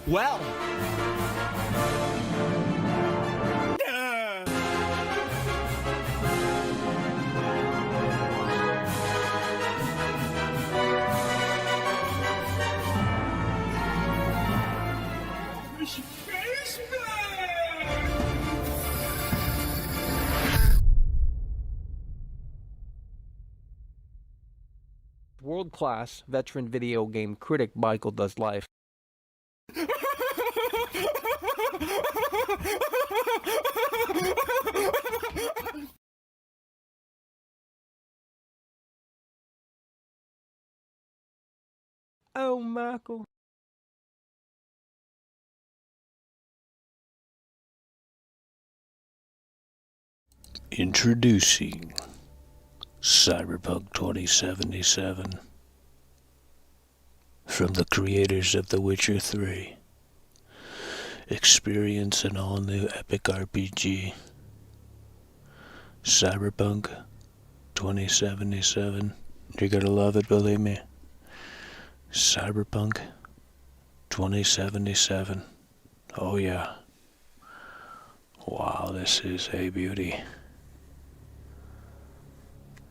Well. World-class veteran video game critic Michael Does Life. Oh, Michael. Introducing Cyberpunk 2077 from the creators of The Witcher 3. Experience an all-new epic RPG. Cyberpunk 2077. You're gonna love it, believe me. Cyberpunk 2077. Oh yeah. Wow, this is a beauty.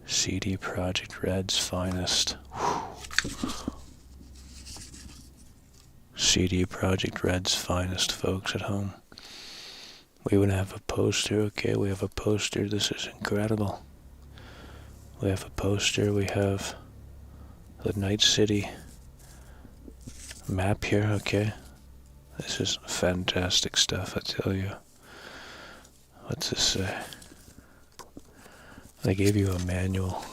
CD Projekt Red's finest. CD Projekt Red's finest, folks at home. We would have a poster, okay, we have a poster, this is incredible. We have a poster, we have the Night City map here, okay. This is fantastic stuff, I tell you. What's this say? They gave you a manual.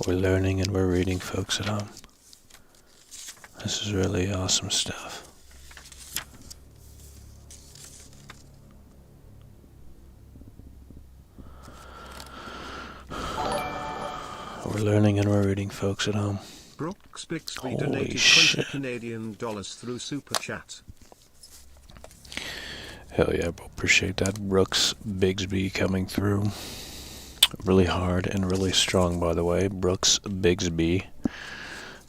We're learning and we're reading, folks at home. This is really awesome stuff. We're learning and we're reading, folks at home. Brooks Bixby donated $20 Canadian through Super Chat. Hell yeah, bro. Appreciate that. Brooks Bigsby coming through. Really hard and really strong, by the way. Brooks Bigsby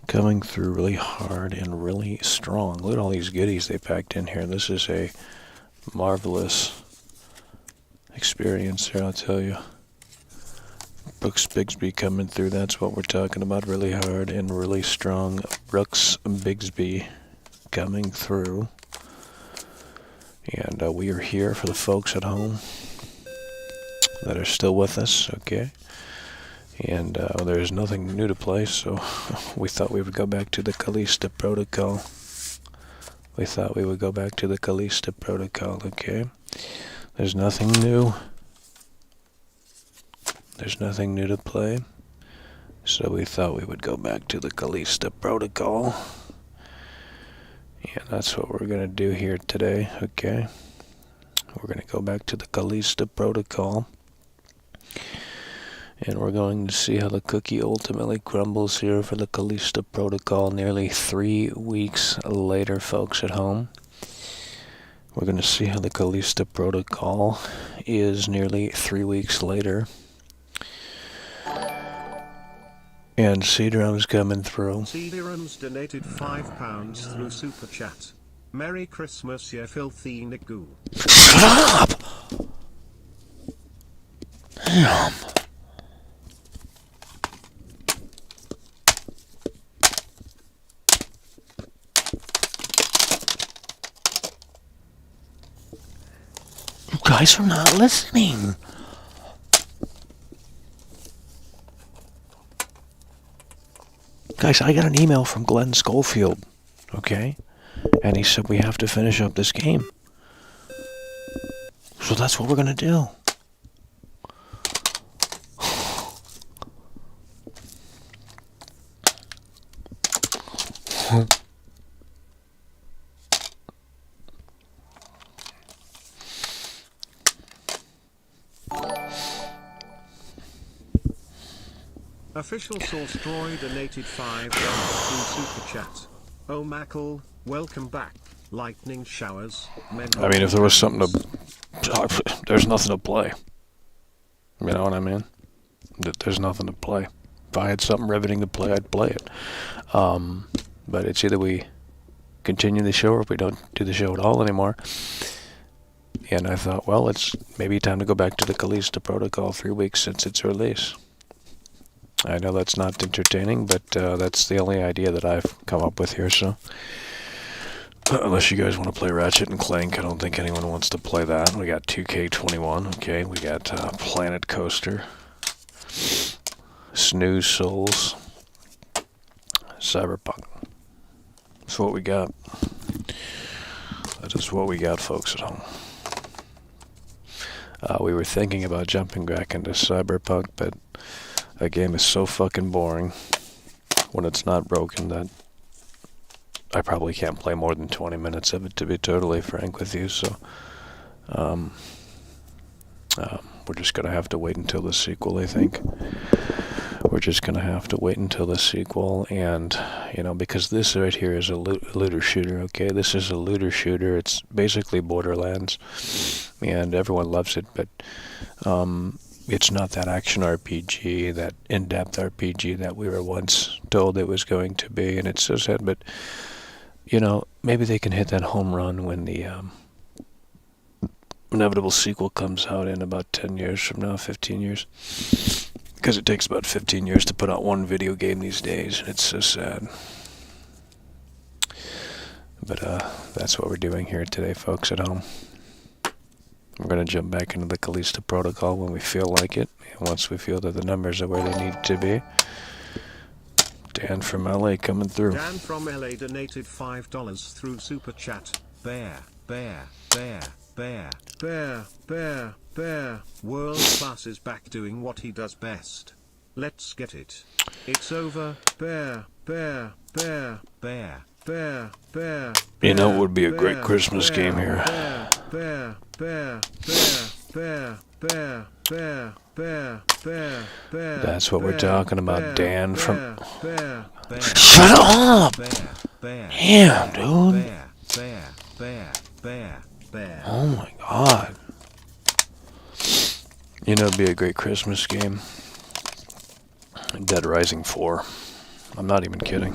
coming through really hard and really strong. Look at all these goodies they packed in here. This is a marvelous experience here, I'll tell you. Brooks Bigsby coming through, that's what we're talking about. Really hard and really strong. Brooks Bigsby coming through. And we are here for the folks at home that are still with us, okay? And there's nothing new to play, so we thought we would go back to the Callisto Protocol. We thought we would go back to the Callisto Protocol, okay? There's nothing new. There's nothing new to play, so we thought we would go back to the Callisto Protocol. Yeah, that's what we're going to do here today, okay? We're going to go back to the Callisto Protocol, and we're going to see how the cookie ultimately crumbles here for the Callisto Protocol nearly 3 weeks later, folks at home. We're going to see how the Callisto Protocol is nearly 3 weeks later. And C-Drum's coming through. C-Drum's donated £5 through Super Chat. Merry Christmas, you filthy nigoo. Shut up! Damn. You guys are not listening. Guys, I got an email from Glenn Schofield, okay? And he said we have to finish up this game. So that's what we're gonna do. Official source Troy donated $5 through Super Chat. Oh Mackle, welcome back. Lightning showers. I mean, if there was something to... There's nothing to play. You know what I mean? There's nothing to play. If I had something riveting to play, I'd play it. But it's either we continue the show or if we don't do the show at all anymore. And I thought, well, it's maybe time to go back to the Callisto Protocol 3 weeks since its release. I know that's not entertaining, but that's the only idea that I've come up with here, so... Unless you guys want to play Ratchet and Clank, I don't think anyone wants to play that. We got 2K21, okay, we got Planet Coaster, Snooze Souls, Cyberpunk. That's what we got. That is what we got, folks at home. We were thinking about jumping back into Cyberpunk, but that game is so fucking boring when it's not broken that I probably can't play more than 20 minutes of it, to be totally frank with you, so we're just going to have to wait until the sequel, I think. We're just going to have to wait until the sequel, and, you know, because this right here is a looter shooter, okay? This is a looter shooter. It's basically Borderlands, and everyone loves it, but it's not that action RPG, that in-depth RPG that we were once told it was going to be, and it's so sad, but... You know, maybe they can hit that home run when the inevitable sequel comes out in about 10 years from now, 15 years. Because it takes about 15 years to put out one video game these days, and it's so sad. But that's what we're doing here today, folks at home. We're going to jump back into the Callisto Protocol when we feel like it, and once we feel that the numbers are where they need to be. Dan from LA coming through. Dan from LA donated $5 through Super Chat. Bear. World Class is back doing what he does best. Let's get it. It's over. Bear. You know, it would be a great Christmas game here. That's what we're talking about, Dan from... Shut up! Damn, dude. Oh my god. You know, it'd be a great Christmas game. Dead Rising 4. I'm not even kidding.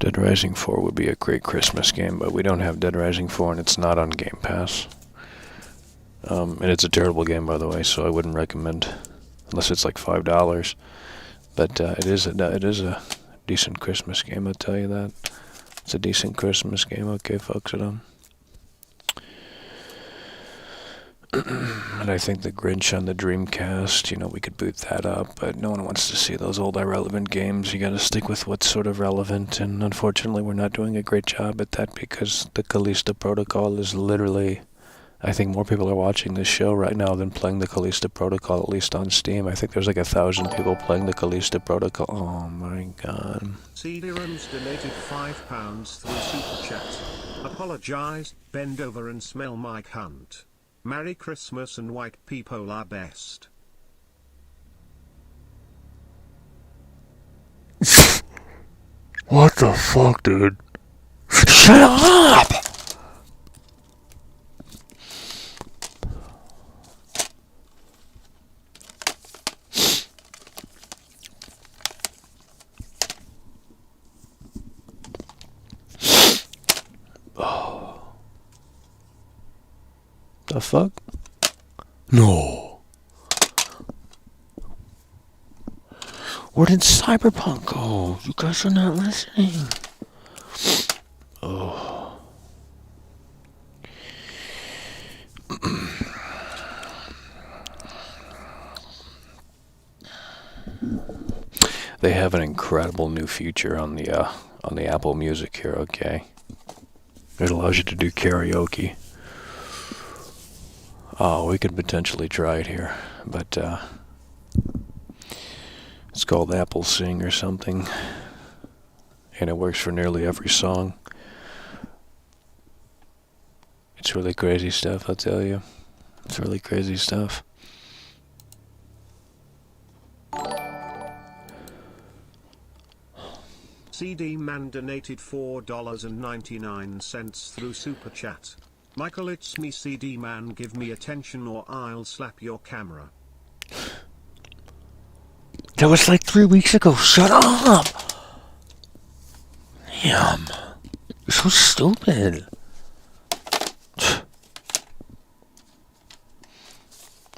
Dead Rising 4 would be a great Christmas game, but we don't have Dead Rising 4 and it's not on Game Pass. And it's a terrible game, by the way, so I wouldn't recommend, unless it's like $5. But it is a decent Christmas game, I'll tell you that. It's a decent Christmas game, okay, folks at home. And I think the Grinch on the Dreamcast, you know, we could boot that up, but no one wants to see those old irrelevant games. You gotta stick with what's sort of relevant, and unfortunately we're not doing a great job at that because the Callisto Protocol is literally... I think more people are watching this show right now than playing the Callisto Protocol, at least on Steam. I think there's like 1,000 people playing the Callisto Protocol. Oh my god. CDRM's donated £5 through Super Chat. Apologize, bend over and smell my cunt. Merry Christmas and white people are best. What the fuck, dude? Shut up! The fuck? No. Where did Cyberpunk go? You guys are not listening. Oh. They have an incredible new feature on the Apple Music here, okay? It allows you to do karaoke. Oh, we could potentially try it here, but it's called Apple Sing or something, and it works for nearly every song. It's really crazy stuff, I'll tell you. It's really crazy stuff. CD Man donated $4.99 through Super Chat. Michael, it's me, CD Man. Give me attention or I'll slap your camera. That was like 3 weeks ago. Shut up! Damn. You're so stupid.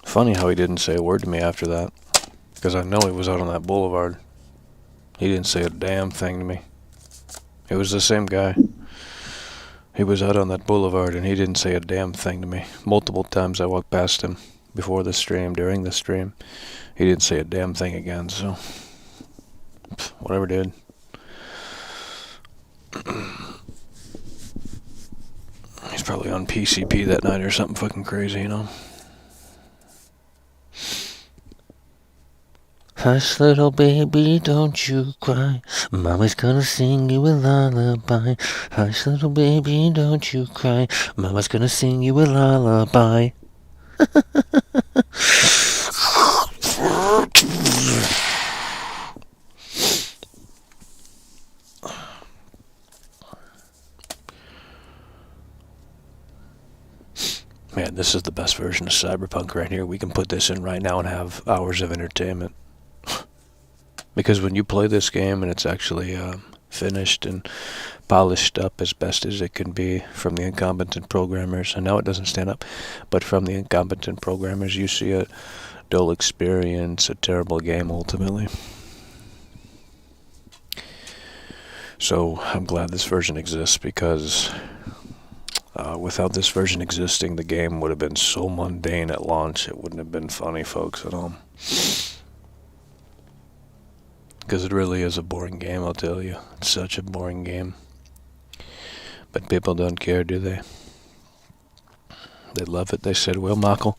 Funny how he didn't say a word to me after that. Because I know he was out on that boulevard. He didn't say a damn thing to me. It was the same guy. He was out on that boulevard and he didn't say a damn thing to me. Multiple times I walked past him before the stream, during the stream. He didn't say a damn thing again, so whatever did. He's probably on PCP that night or something fucking crazy, you know? Hush, little baby, don't you cry. Mama's gonna sing you a lullaby. Hush, little baby, don't you cry. Mama's gonna sing you a lullaby. Man, this is the best version of Cyberpunk right here. We can put this in right now and have hours of entertainment. Because when you play this game and it's actually finished and polished up as best as it can be from the incompetent programmers, and now it doesn't stand up, but from the incompetent programmers, you see a dull experience, a terrible game ultimately. So I'm glad this version exists, because without this version existing, the game would have been so mundane at launch, it wouldn't have been funny, folks, at all. Because it really is a boring game, I'll tell you. It's such a boring game. But people don't care, do they? They love it. They said, well, Michael,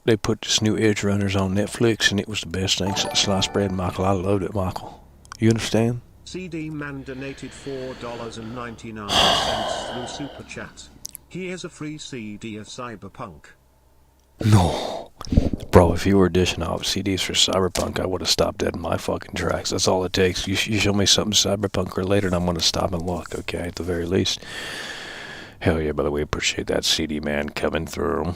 they put this new Edge Runners on Netflix, and it was the best thing since sliced bread, Michael. I loved it, Michael. You understand? CD Man donated $4.99 through Super Chat. Here's a free CD of Cyberpunk. No. Bro, if you were dishing out CDs for Cyberpunk, I would have stopped dead in my fucking tracks. That's all it takes. You show me something Cyberpunk related, and I'm going to stop and look, okay, at the very least. Hell yeah, by the way, appreciate that CD Man coming through.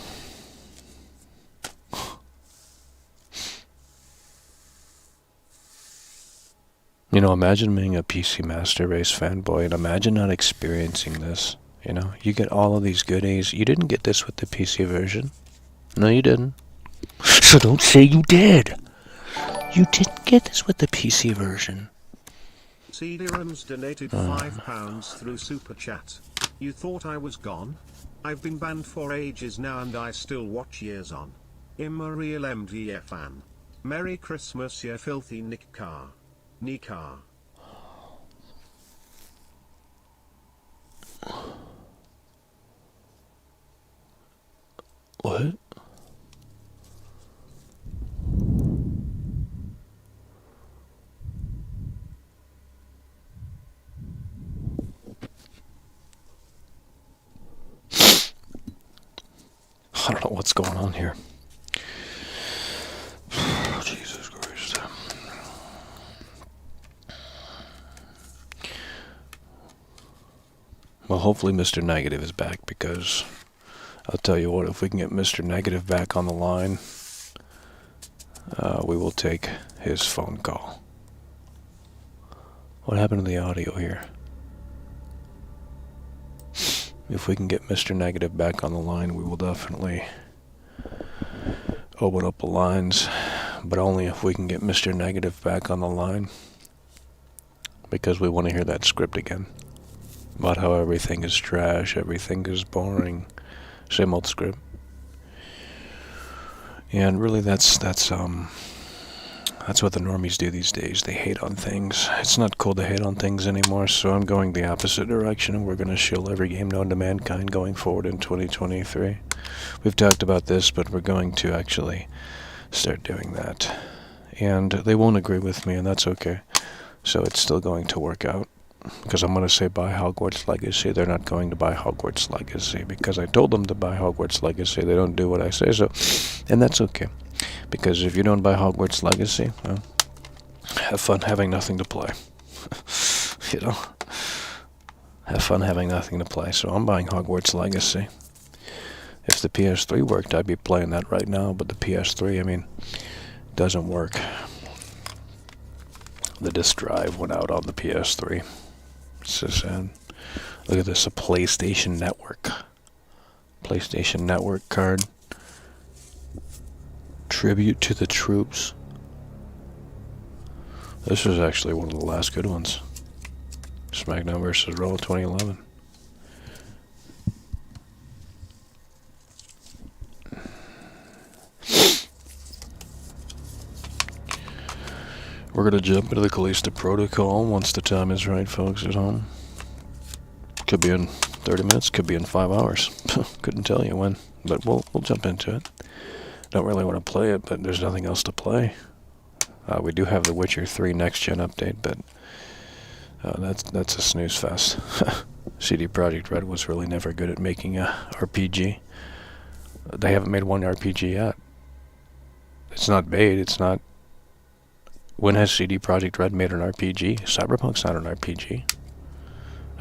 You know, imagine being a PC Master Race fanboy, and imagine not experiencing this. You know, you get all of these goodies. You didn't get this with the PC version. No, you didn't. So don't say you did. You didn't get this with the PC version. CD-Rams donated £5 through Super Chat. You thought I was gone? I've been banned for ages now and I still watch years on. I'm a real MVF fan. Merry Christmas, you filthy Nick Carr. Nikar. What? I don't know what's going on here. Jesus Christ. Well, hopefully Mr. Negative is back, because I'll tell you what, if we can get Mr. Negative back on the line, we will take his phone call. What happened to the audio here? If we can get Mr. Negative back on the line, we will definitely open up the lines, but only if we can get Mr. Negative back on the line, because we want to hear that script again about how everything is trash, everything is boring, same old script. And really that's That's what the normies do these days. They hate on things. It's not cool to hate on things anymore, so I'm going the opposite direction, and we're going to shill every game known to mankind going forward in 2023. We've talked about this, but we're going to actually start doing that. And they won't agree with me, and that's okay. So it's still going to work out. Because I'm going to say buy Hogwarts Legacy. They're not going to buy Hogwarts Legacy because I told them to buy Hogwarts Legacy. They don't do what I say, so, and that's okay. Because if you don't buy Hogwarts Legacy, well, have fun having nothing to play. You know? Have fun having nothing to play. So I'm buying Hogwarts Legacy. If the PS3 worked, I'd be playing that right now, but the PS3, I mean, doesn't work. The disk drive went out on the PS3. It's so sad. Look at this, a PlayStation Network. PlayStation Network card. Tribute to the troops. This was actually one of the last good ones. SmackDown vs. Raw 2011. We're going to jump into the Callisto Protocol once the time is right, folks at home. Could be in 30 minutes, could be in 5 hours. Couldn't tell you when, but we'll jump into it. Don't really want to play it, but there's nothing else to play. We do have the Witcher 3 Next Gen update, but that's a snooze fest. CD Projekt Red was really never good at making a RPG. They haven't made one RPG yet. It's not made, it's not... When has CD Projekt Red made an RPG? Cyberpunk's not an RPG.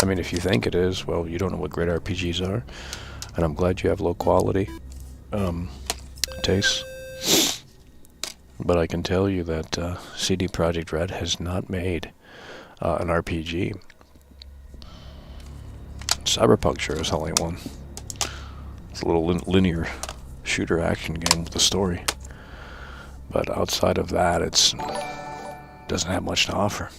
I mean, if you think it is, well, you don't know what great RPGs are. And I'm glad you have low quality tastes. But I can tell you that CD Projekt Red has not made an RPG. Cyberpunk sure as hell ain't one. It's a little linear shooter action game with a story. But outside of that, it's... doesn't have much to offer.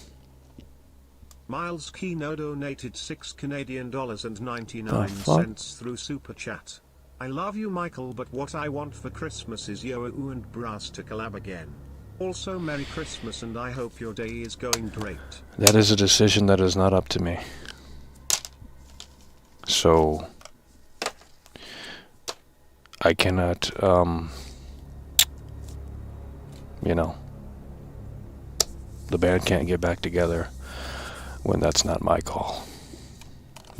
Miles Keynote donated $6 through Super Chat. I love you, Michael, but what I want for Christmas is Yo-Oo and Brass to collab again. Also, Merry Christmas, and I hope your day is going great. That is a decision that is not up to me. So, I cannot, you know, the band can't get back together when that's not my call.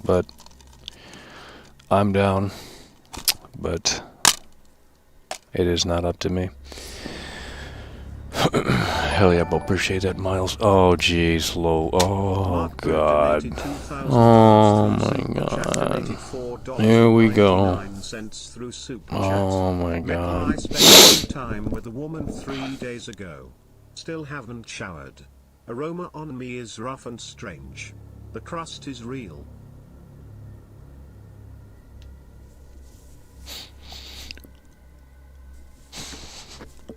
But I'm down, but it is not up to me. Hell yeah, but appreciate that, Miles. Oh, jeez, low. Oh, God. Oh, my God. Here we go. Oh, my God. I spent some time with a woman 3 days ago. Still haven't showered. Aroma on me is rough and strange. The crust is real.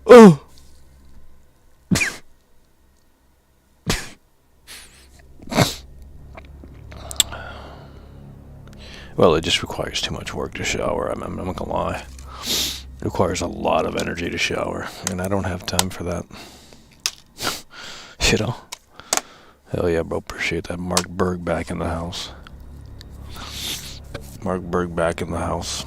Oh! Well, it just requires too much work to shower. I'm not gonna lie. It requires a lot of energy to shower, and I don't have time for that. You know? Hell yeah, bro. Appreciate that. Mark Berg back in the house. Mark Berg back in the house.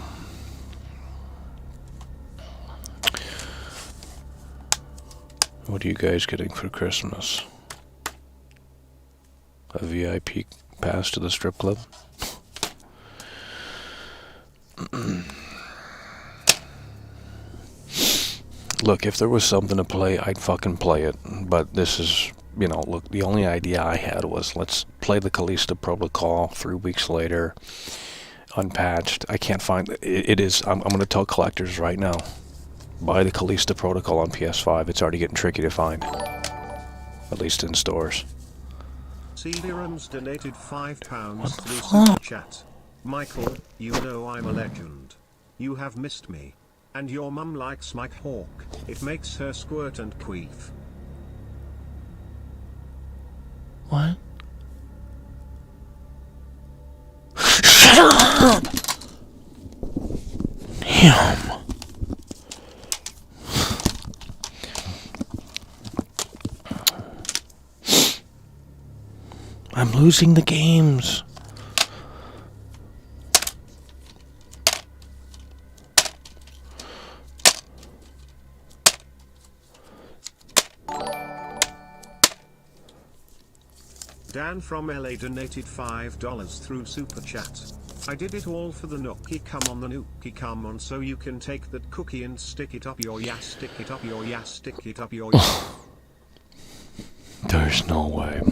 What are you guys getting for Christmas? A VIP pass to the strip club? Look, if there was something to play, I'd fucking play it. But this is, you know, look, the only idea I had was let's play the Callisto Protocol 3 weeks later, unpatched. I can't find it. I'm going to tell collectors right now, buy the Callisto Protocol on PS5. It's already getting tricky to find, at least in stores. Seagram's donated £5 through Super Chat. Michael, you know I'm a legend. You have missed me. And your mum likes Mike Hawk. It makes her squirt and queef. What? Shut up! Damn. I'm losing the games. Dan from LA donated $5 through Super Chat. I did it all for the nookie, come on the nookie, come on, so you can take that cookie and stick it up your yass, stick it up your yass, stick it up your yass. There's no way.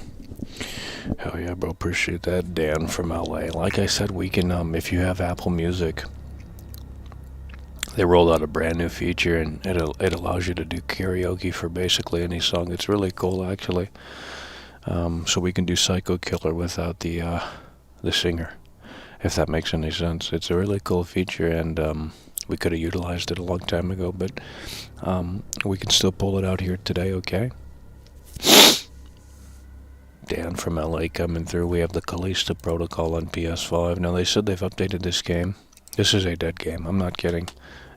Hell yeah, bro, appreciate that, Dan from LA. Like I said, we can, if you have Apple Music, they rolled out a brand new feature, and it allows you to do karaoke for basically any song. It's really cool, actually. So we can do Psycho Killer without the singer, if that makes any sense. It's a really cool feature, and we could have utilized it a long time ago, but we can still pull it out here today, okay? Dan from LA coming through. We have the Callisto Protocol on PS5. Now, they said they've updated this game. This is a dead game. I'm not kidding.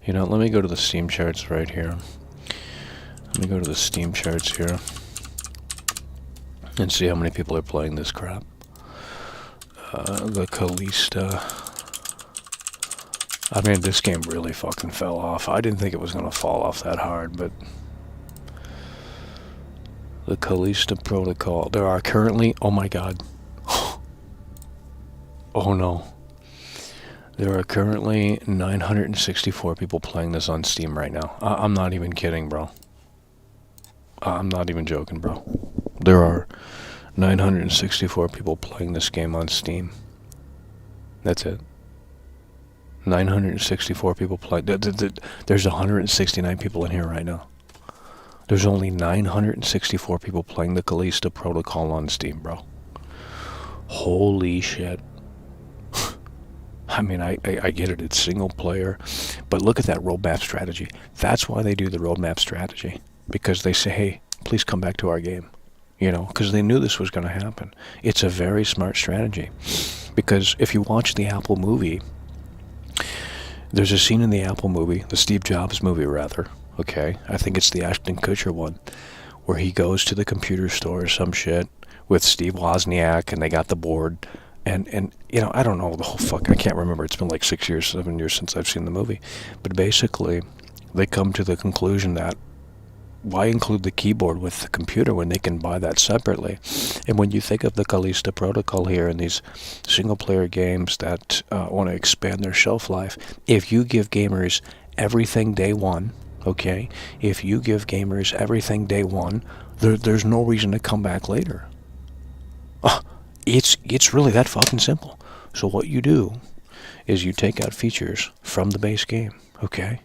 You know, let me go to the Steam charts right here. Let me go to the Steam charts here and see how many people are playing this crap. The Callisto. I mean, this game really fucking fell off. I didn't think it was going to fall off that hard, but the Callisto Protocol. There are currently, oh my god. Oh no. There are currently 964 people playing this on Steam right now. I'm not even kidding, bro. I'm not even joking, bro. There are 964 people playing this game on Steam. That's it. 964 people play. There's 169 people in here right now. There's only 964 people playing the Callisto Protocol on Steam, bro. Holy shit. I mean, I get it. It's single player. But look at that roadmap strategy. That's why they do the roadmap strategy. Because they say, hey, please come back to our game. You know, because they knew this was going to happen. It's a very smart strategy. Because if you watch the Apple movie, there's a scene in the Apple movie, the Steve Jobs movie, rather. Okay, I think it's the Ashton Kutcher one, where he goes to the computer store or some shit with Steve Wozniak, and they got the board, and you know, I don't know the whole fuck, I can't remember, it's been like 6 years, 7 years since I've seen the movie, but basically, they come to the conclusion that, why include the keyboard with the computer when they can buy that separately? And when you think of the Callisto Protocol here and these single-player games that want to expand their shelf life, if you give gamers everything day one, okay, if you give gamers everything day one, there's no reason to come back later. It's really that fucking simple. So what you do is you take out features from the base game, okay,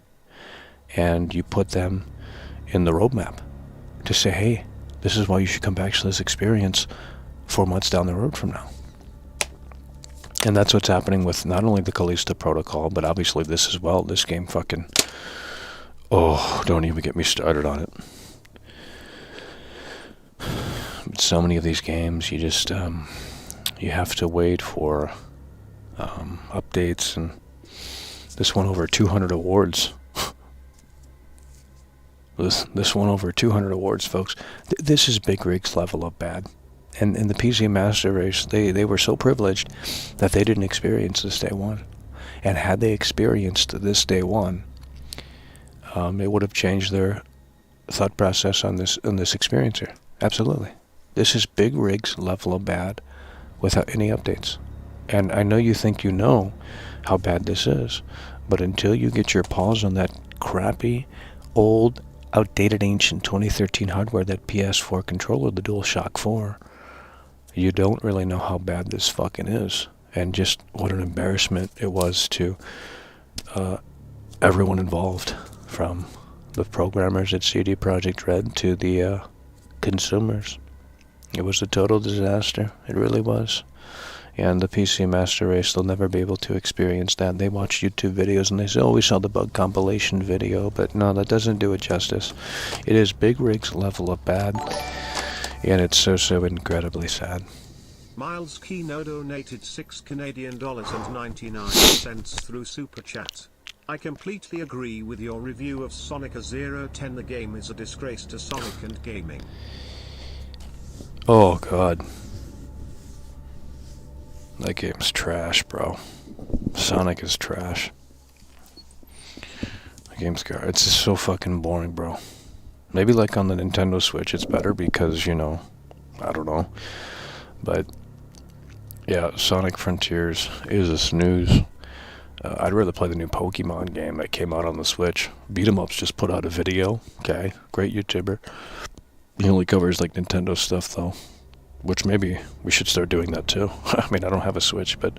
and you put them in the roadmap to say, hey, this is why you should come back to this experience 4 months down the road from now. And that's what's happening with not only the Callisto Protocol, but obviously this as well. This game fucking... Oh, don't even get me started on it. So many of these games, you just, you have to wait for updates, and this won over 200 awards. This won over 200 awards, folks. This is Big Rig's level of bad. And the PC Master Race, they were so privileged that they didn't experience this day one. And had they experienced this day one, it would have changed their thought process on this experience here. Absolutely. This is Big Rig's level of bad without any updates. And I know you think you know how bad this is, but until you get your paws on that crappy, old, outdated, ancient 2013 hardware, that PS4 controller, the DualShock 4, you don't really know how bad this fucking is. And just what an embarrassment it was to everyone involved, from the programmers at CD Projekt Red to the consumers. It was a total disaster. It really was. And the PC Master Race, they'll never be able to experience that. They watch YouTube videos and they say, oh, we saw the bug compilation video, but no, that doesn't do it justice. It is Big Rig's level of bad, and it's so incredibly sad. Miles Keynote donated $6 through Super Chat. I completely agree with your review of Sonic 010. The game is a disgrace to Sonic and gaming. Oh, God. That game's trash, bro. Sonic is trash. That game's it's just so fucking boring, bro. Maybe like on the Nintendo Switch it's better because, you know, I don't know. But yeah, Sonic Frontiers is a snooze. I'd rather play the new Pokemon game that came out on the Switch. Beat 'em Ups just put out a video. Okay, great YouTuber. He only covers like Nintendo stuff though, which maybe we should start doing that too. I mean, I don't have a Switch, but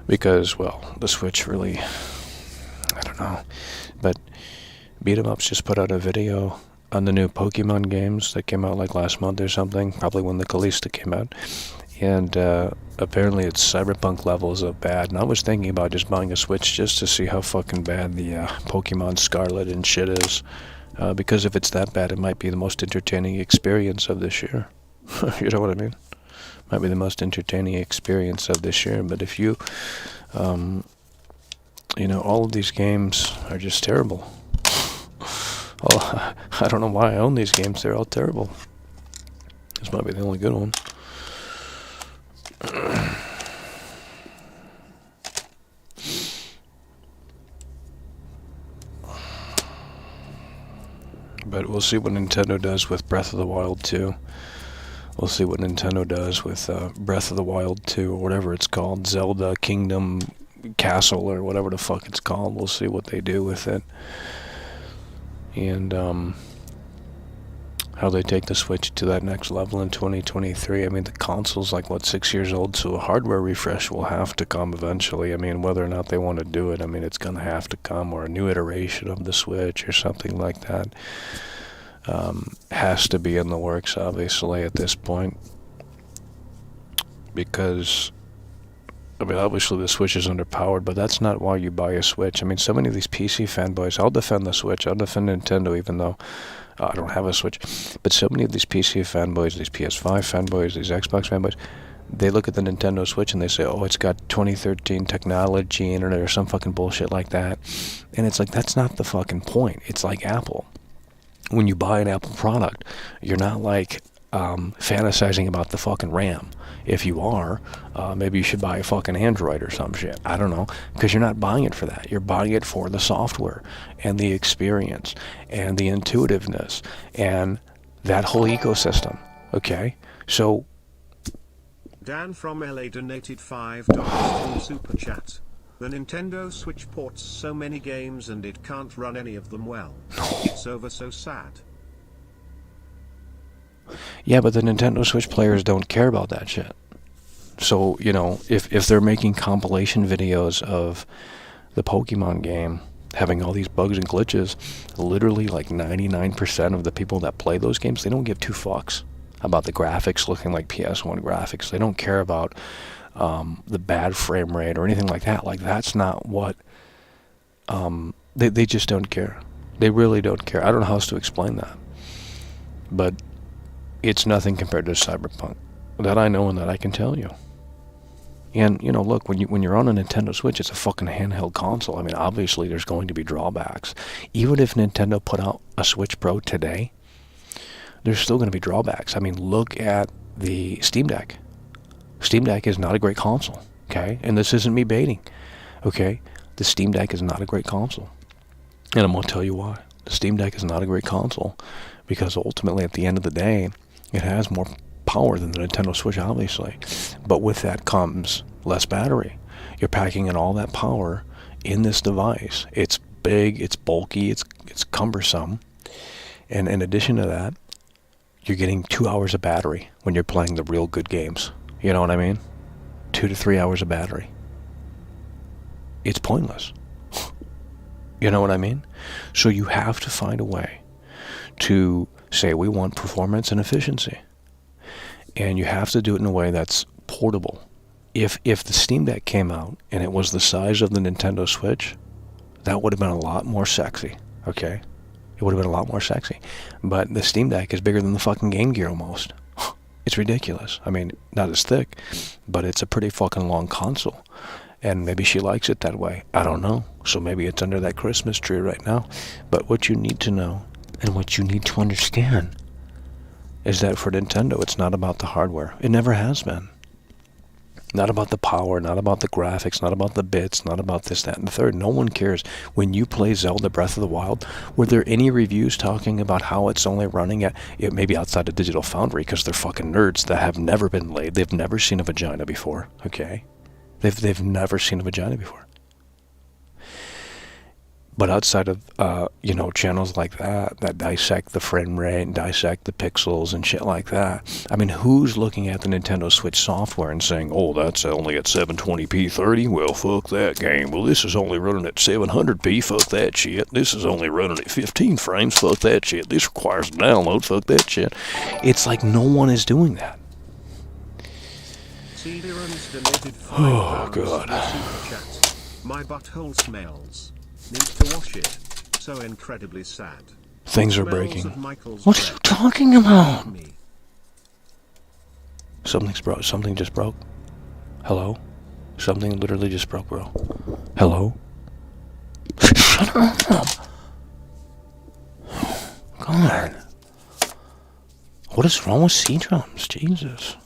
because, well, the Switch really, I don't know. But Beat 'em Ups just put out a video on the new Pokemon games that came out like last month or something, probably when the Callisto came out. And apparently it's Cyberpunk levels of bad. And I was thinking about just buying a Switch just to see how fucking bad the Pokemon Scarlet and shit is. Because if it's that bad, it might be the most entertaining experience of this year. You know what I mean? Might be the most entertaining experience of this year. But if you, you know, all of these games are just terrible. Oh, I don't know why I own these games. They're all terrible. This might be the only good one. But we'll see what Nintendo does with Breath of the Wild 2. We'll see what Nintendo does with Breath of the Wild 2, or whatever it's called. Zelda Kingdom Castle, or whatever the fuck it's called. We'll see what they do with it. And how they take the Switch to that next level in 2023. I mean, the console's like, what, 6 years old, so a hardware refresh will have to come eventually. I mean, whether or not they want to do it, I mean, it's going to have to come, or a new iteration of the Switch or something like that. Has to be in the works, obviously, at this point. Because, I mean, obviously the Switch is underpowered, but that's not why you buy a Switch. I mean, so many of these PC fanboys, I'll defend the Switch, I'll defend Nintendo, even though I don't have a Switch. But so many of these PC fanboys, these PS5 fanboys, these Xbox fanboys, they look at the Nintendo Switch and they say, oh, it's got 2013 technology in it or some fucking bullshit like that. And it's like, that's not the fucking point. It's like Apple. When you buy an Apple product, you're not like fantasizing about the fucking RAM. If you are, maybe you should buy a fucking Android or some shit. I don't know. Because you're not buying it for that. You're buying it for the software and the experience and the intuitiveness and that whole ecosystem. Okay? So... Dan from LA donated $5 through Super Chat. The Nintendo Switch ports so many games and it can't run any of them well. It's over so sad. Yeah, but the Nintendo Switch players don't care about that shit. So, you know, if they're making compilation videos of the Pokemon game having all these bugs and glitches, literally like 99% of the people that play those games, they don't give two fucks about the graphics looking like PS1 graphics. They don't care about the bad frame rate or anything like that. Like, that's not what... They just don't care. They really don't care. I don't know how else to explain that. But it's nothing compared to Cyberpunk. That I know and that I can tell you. And, you know, look, when you're on a Nintendo Switch, it's a fucking handheld console. I mean, obviously there's going to be drawbacks. Even if Nintendo put out a Switch Pro today, there's still going to be drawbacks. I mean, look at the Steam Deck. Steam Deck is not a great console, okay? And this isn't me baiting, okay? The Steam Deck is not a great console. And I'm going to tell you why. The Steam Deck is not a great console because ultimately, at the end of the day, it has more power than the Nintendo Switch, obviously. But with that comes less battery. You're packing in all that power in this device. It's big, it's bulky, it's cumbersome. And in addition to that, you're getting 2 hours of battery when you're playing the real good games. You know what I mean? 2 to 3 hours of battery. It's pointless. You know what I mean? So you have to find a way to say we want performance and efficiency. And you have to do it in a way that's portable. If the Steam Deck came out and it was the size of the Nintendo Switch, that would have been a lot more sexy, okay? It would have been a lot more sexy. But the Steam Deck is bigger than the fucking Game Gear almost. It's ridiculous. I mean, not as thick, but it's a pretty fucking long console. And maybe she likes it that way. I don't know. So maybe it's under that Christmas tree right now. But what you need to know and what you need to understand is that for Nintendo, it's not about the hardware. It never has been. Not about the power, not about the graphics, not about the bits, not about this, that, and the third. No one cares. When you play Zelda Breath of the Wild, were there any reviews talking about how it's only running at, maybe outside of Digital Foundry, because they're fucking nerds that have never been laid. They've never seen a vagina before, okay? They've never seen a vagina before. But outside of, channels like that dissect the frame rate and dissect the pixels and shit like that, I mean, who's looking at the Nintendo Switch software and saying, oh, that's only at 720p 30? Well, fuck that game. Well, this is only running at 700p. Fuck that shit. This is only running at 15 frames. Fuck that shit. This requires a download. Fuck that shit. It's like no one is doing that. Oh, God. My butthole smells. Need to wash it. So incredibly sad. Things are breaking. What are you talking about? Something's broke. Something just broke. Hello? Something literally just broke, bro. Hello? Shut up. God. What is wrong with C-drums? Jesus.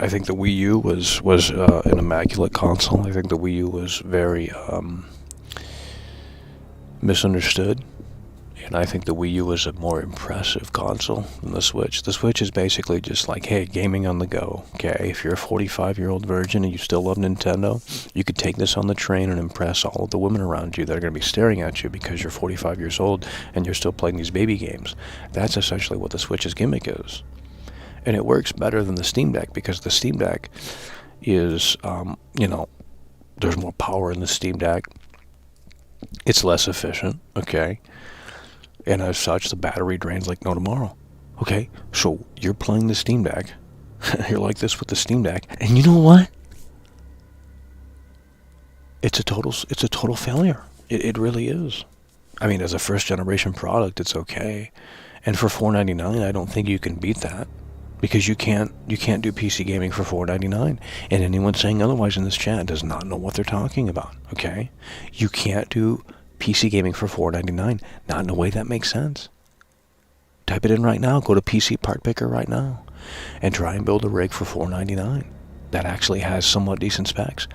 I think the Wii U was an immaculate console. I think the Wii U was very misunderstood, and I think the Wii U was a more impressive console than the Switch. The Switch is basically just like, hey, gaming on the go. Okay, if you're a 45-year-old virgin and you still love Nintendo, you could take this on the train and impress all of the women around you that are going to be staring at you because you're 45 years old and you're still playing these baby games. That's essentially what the Switch's gimmick is. And it works better than the Steam Deck because the Steam Deck is, there's more power in the Steam Deck. It's less efficient, okay? And as such, the battery drains like no tomorrow, okay? So you're playing the Steam Deck. You're like this with the Steam Deck. And you know what? It's a total failure. It really is. I mean, as a first-generation product, it's okay. And for $4.99, I don't think you can beat that. Because you can't do PC gaming for $4.99, and anyone saying otherwise in this chat does not know what they're talking about. Okay, you can't do PC gaming for $4.99, not in a way that makes sense. Type it in right now. Go to PC Part Picker right now, and try and build a rig for $4.99 that actually has somewhat decent specs.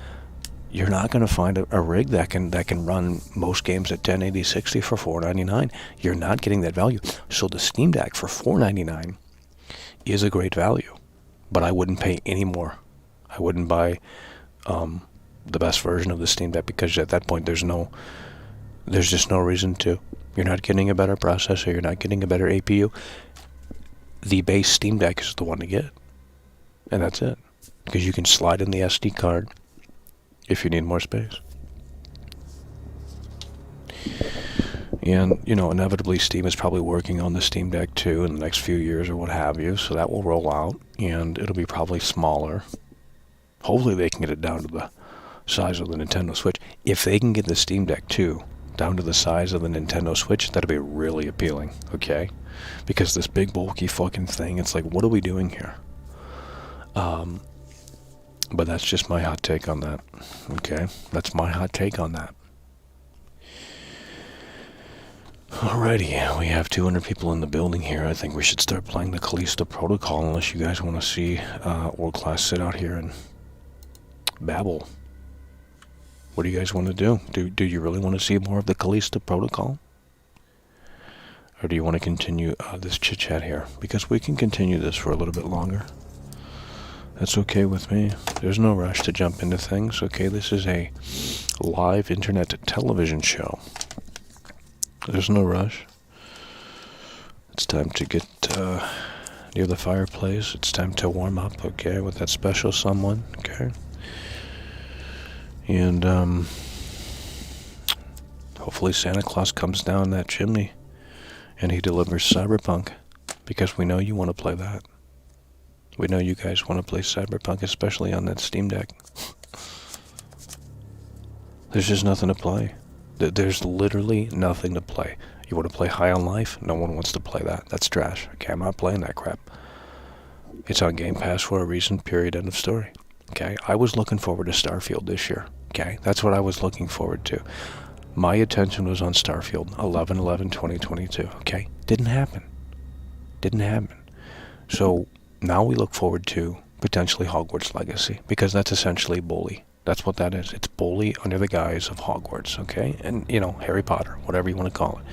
You're not going to find a rig that can run most games at 1080-60 for $4.99. You're not getting that value. So the Steam Deck for $4.99. is a great value, but I wouldn't pay any more. I wouldn't buy the best version of the Steam Deck because at that point there's just no reason to. You're not getting a better processor. You're not getting a better APU. The base Steam Deck is the one to get, and that's it. Because you can slide in the SD card if you need more space. And, inevitably Steam is probably working on the Steam Deck 2 in the next few years or what have you, so that will roll out, and it'll be probably smaller. Hopefully they can get it down to the size of the Nintendo Switch. If they can get the Steam Deck 2 down to the size of the Nintendo Switch, that'll be really appealing, okay? Because this big bulky fucking thing, it's like, what are we doing here? But that's just my hot take on that, okay? That's my hot take on that. Alrighty, we have 200 people in the building here. I think we should start playing the Callisto Protocol unless you guys want to see World Class sit out here and babble. What do you guys want to do? Do you really want to see more of the Callisto Protocol? Or do you want to continue this chit-chat here? Because we can continue this for a little bit longer. That's okay with me. There's no rush to jump into things, okay? This is a live internet television show. There's no rush. It's time to get near the fireplace. It's time to warm up, okay, with that special someone, okay? And hopefully Santa Claus comes down that chimney and he delivers Cyberpunk, because we know you want to play that. We know you guys want to play Cyberpunk, especially on that Steam Deck. There's just nothing to play. There's literally nothing to play. You want to play High on Life? No one wants to play that. That's trash. Okay, I'm not playing that crap. It's on Game Pass for a reason, period, end of story. Okay, I was looking forward to Starfield this year. Okay, that's what I was looking forward to. My attention was on Starfield 11/11/2022. Okay, didn't happen. Didn't happen. So now we look forward to potentially Hogwarts Legacy, because that's essentially Bully. That's what that is. It's Bully under the guise of Hogwarts, okay? And, you know, Harry Potter, whatever you want to call it.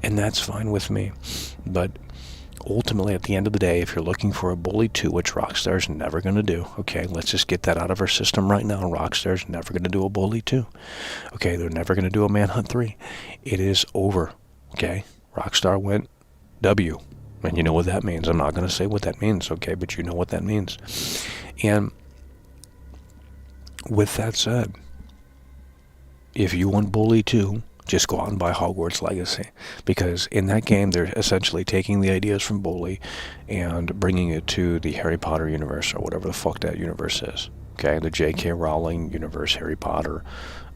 And that's fine with me. But ultimately, at the end of the day, if you're looking for a Bully 2, which Rockstar's never going to do, okay? Let's just get that out of our system right now. Rockstar's never going to do a Bully 2. Okay, they're never going to do a Manhunt 3. It is over, okay? Rockstar went W. And you know what that means. I'm not going to say what that means, okay? But you know what that means. And with that said, if you want Bully 2, just go out and buy Hogwarts Legacy. Because in that game, they're essentially taking the ideas from Bully and bringing it to the Harry Potter universe, or whatever the fuck that universe is. Okay, the J.K. Rowling universe, Harry Potter,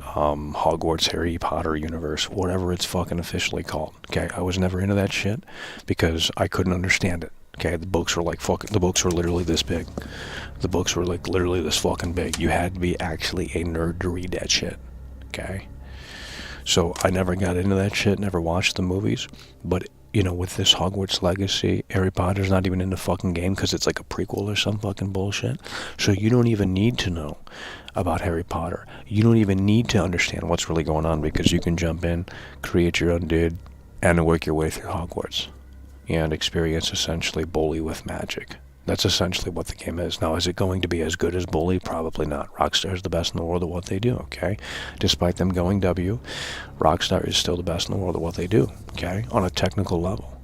Hogwarts Harry Potter universe, whatever it's fucking officially called. Okay, I was never into that shit because I couldn't understand it. Okay, the books were literally this big. The books were like literally this fucking big. You had to be actually a nerd to read that shit. Okay, so I never got into that shit, never watched the movies. But you know, with this Hogwarts Legacy, Harry Potter's not even in the fucking game because it's like a prequel or some fucking bullshit. So you don't even need to know about Harry Potter. You don't even need to understand what's really going on, because you can jump in, create your own dude, and work your way through Hogwarts and experience essentially Bully with magic. That's essentially what the game is. Now, is it going to be as good as Bully? Probably not. Rockstar is the best in the world at what they do, okay? Despite them going W, Rockstar is still the best in the world at what they do, okay? On a technical level.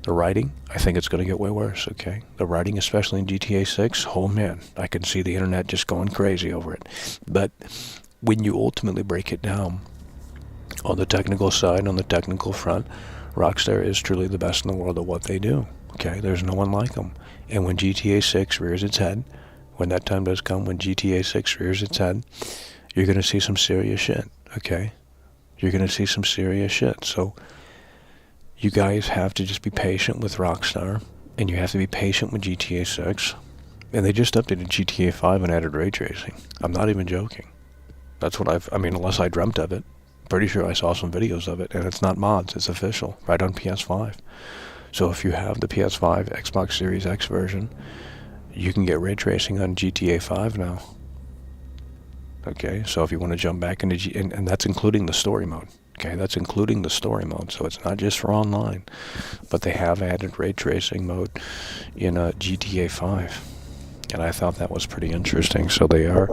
The writing, I think it's going to get way worse, okay? The writing, especially in GTA 6, oh man, I can see the internet just going crazy over it. But when you ultimately break it down, on the technical side, on the technical front, Rockstar is truly the best in the world at what they do, okay? There's no one like them. And when GTA 6 rears its head, when that time does come, when GTA 6 rears its head, you're going to see some serious shit, okay? You're going to see some serious shit. So you guys have to just be patient with Rockstar, and you have to be patient with GTA 6. And they just updated GTA 5 and added ray tracing. I'm not even joking. That's what unless I dreamt of it. Pretty sure I saw some videos of it, and it's not mods, it's official, right on PS5. So if you have the PS5, Xbox Series X version, you can get ray tracing on GTA 5 now. Okay, so if you want to jump back into and that's including the story mode. Okay, that's including the story mode, so it's not just for online. But they have added ray tracing mode in GTA 5. And I thought that was pretty interesting. So they are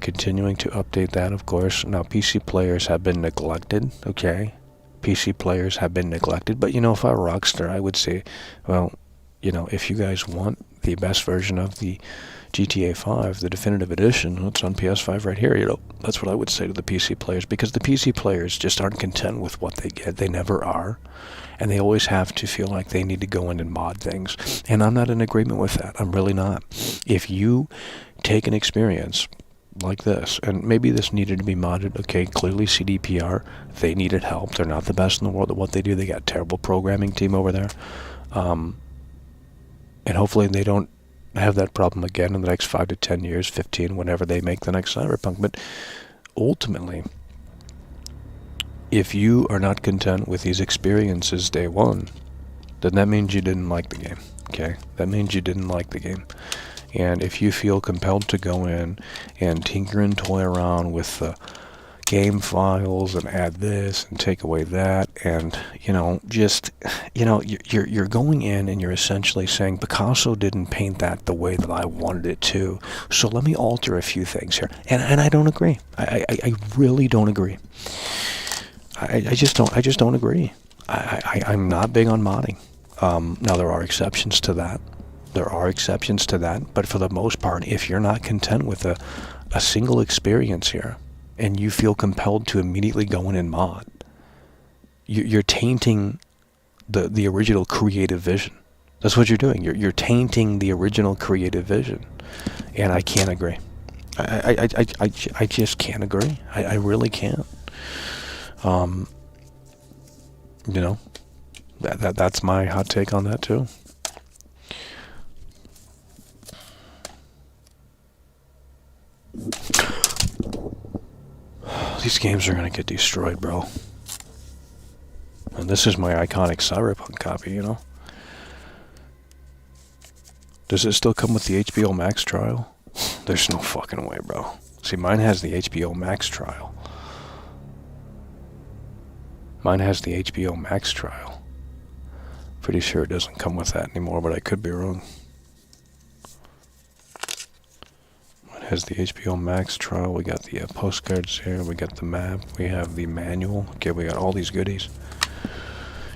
continuing to update that, of course. Now, PC players have been neglected, okay? PC players have been neglected. But, you know, if I were Rockstar, I would say, well, you know, if you guys want the best version of the GTA 5, the definitive edition, it's on PS5 right here, you know, that's what I would say to the PC players, because the PC players just aren't content with what they get. They never are. And they always have to feel like they need to go in and mod things. And I'm not in agreement with that. I'm really not. If you take an experience like this, and maybe this needed to be modded, okay, clearly CDPR, they needed help. They're not the best in the world at what they do. They got a terrible programming team over there. And hopefully they don't have that problem again in the next 5 to 10 years, 15, whenever they make the next Cyberpunk. But ultimately, if you are not content with these experiences day one, then that means you didn't like the game, okay? That means you didn't like the game. And if you feel compelled to go in and tinker and toy around with the game files and add this and take away that, and, you know, just, you know, you're going in and you're essentially saying, Picasso didn't paint that the way that I wanted it to, so let me alter a few things here. And I don't agree. I really don't agree. I just don't agree. I'm not big on modding. Now, there are exceptions to that. But for the most part, if you're not content with a single experience here, and you feel compelled to immediately go in and mod, you're tainting the original creative vision. That's what you're doing. You're tainting the original creative vision. And I can't agree. I just can't agree. I really can't. You know, that's my hot take on that too. These games are gonna get destroyed, bro. And this is my iconic Cyberpunk copy, you know? Does it still come with the HBO Max trial? There's no fucking way, bro. See, mine has the HBO Max trial. Mine has the HBO Max trial. Pretty sure it doesn't come with that anymore, but I could be wrong. Mine has the HBO Max trial. We got the postcards here. We got the map. We have the manual. Okay, we got all these goodies.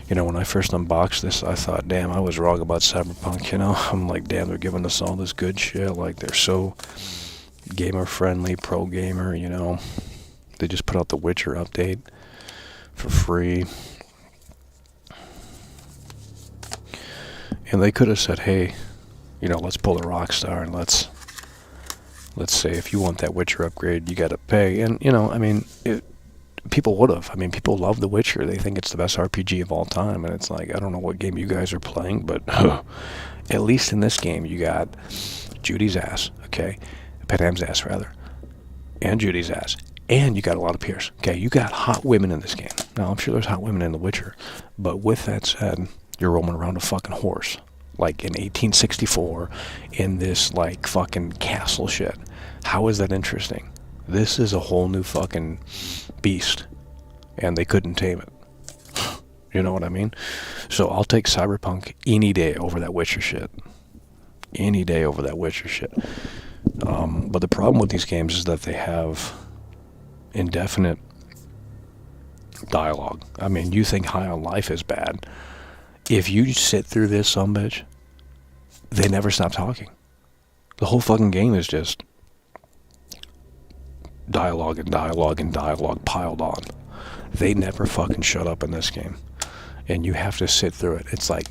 You know, when I first unboxed this, I thought, damn, I was wrong about Cyberpunk, you know? I'm like, damn, they're giving us all this good shit. Like, they're so gamer-friendly, pro-gamer, you know? They just put out the Witcher update for free. And they could have said, hey, you know, let's pull a Rockstar and let's say if you want that Witcher upgrade, you got to pay. And, you know, I mean, people would have. I mean, people love The Witcher. They think it's the best RPG of all time. And it's like, I don't know what game you guys are playing, but at least in this game, you got Judy's ass, okay? Panam's ass, rather. And Judy's ass. And you got a lot of peers. Okay, you got hot women in this game. Now, I'm sure there's hot women in The Witcher. But with that said, you're roaming around a fucking horse. Like in 1864, in this, like, fucking castle shit. How is that interesting? This is a whole new fucking beast. And they couldn't tame it. You know what I mean? So I'll take Cyberpunk any day over that Witcher shit. Any day over that Witcher shit. But the problem with these games is that they have indefinite dialogue. I mean, you think High on Life is bad. If you sit through this sumbitch, they never stop talking. The whole fucking game is just dialogue and dialogue and dialogue piled on. They never fucking shut up in this game. And you have to sit through it. It's like,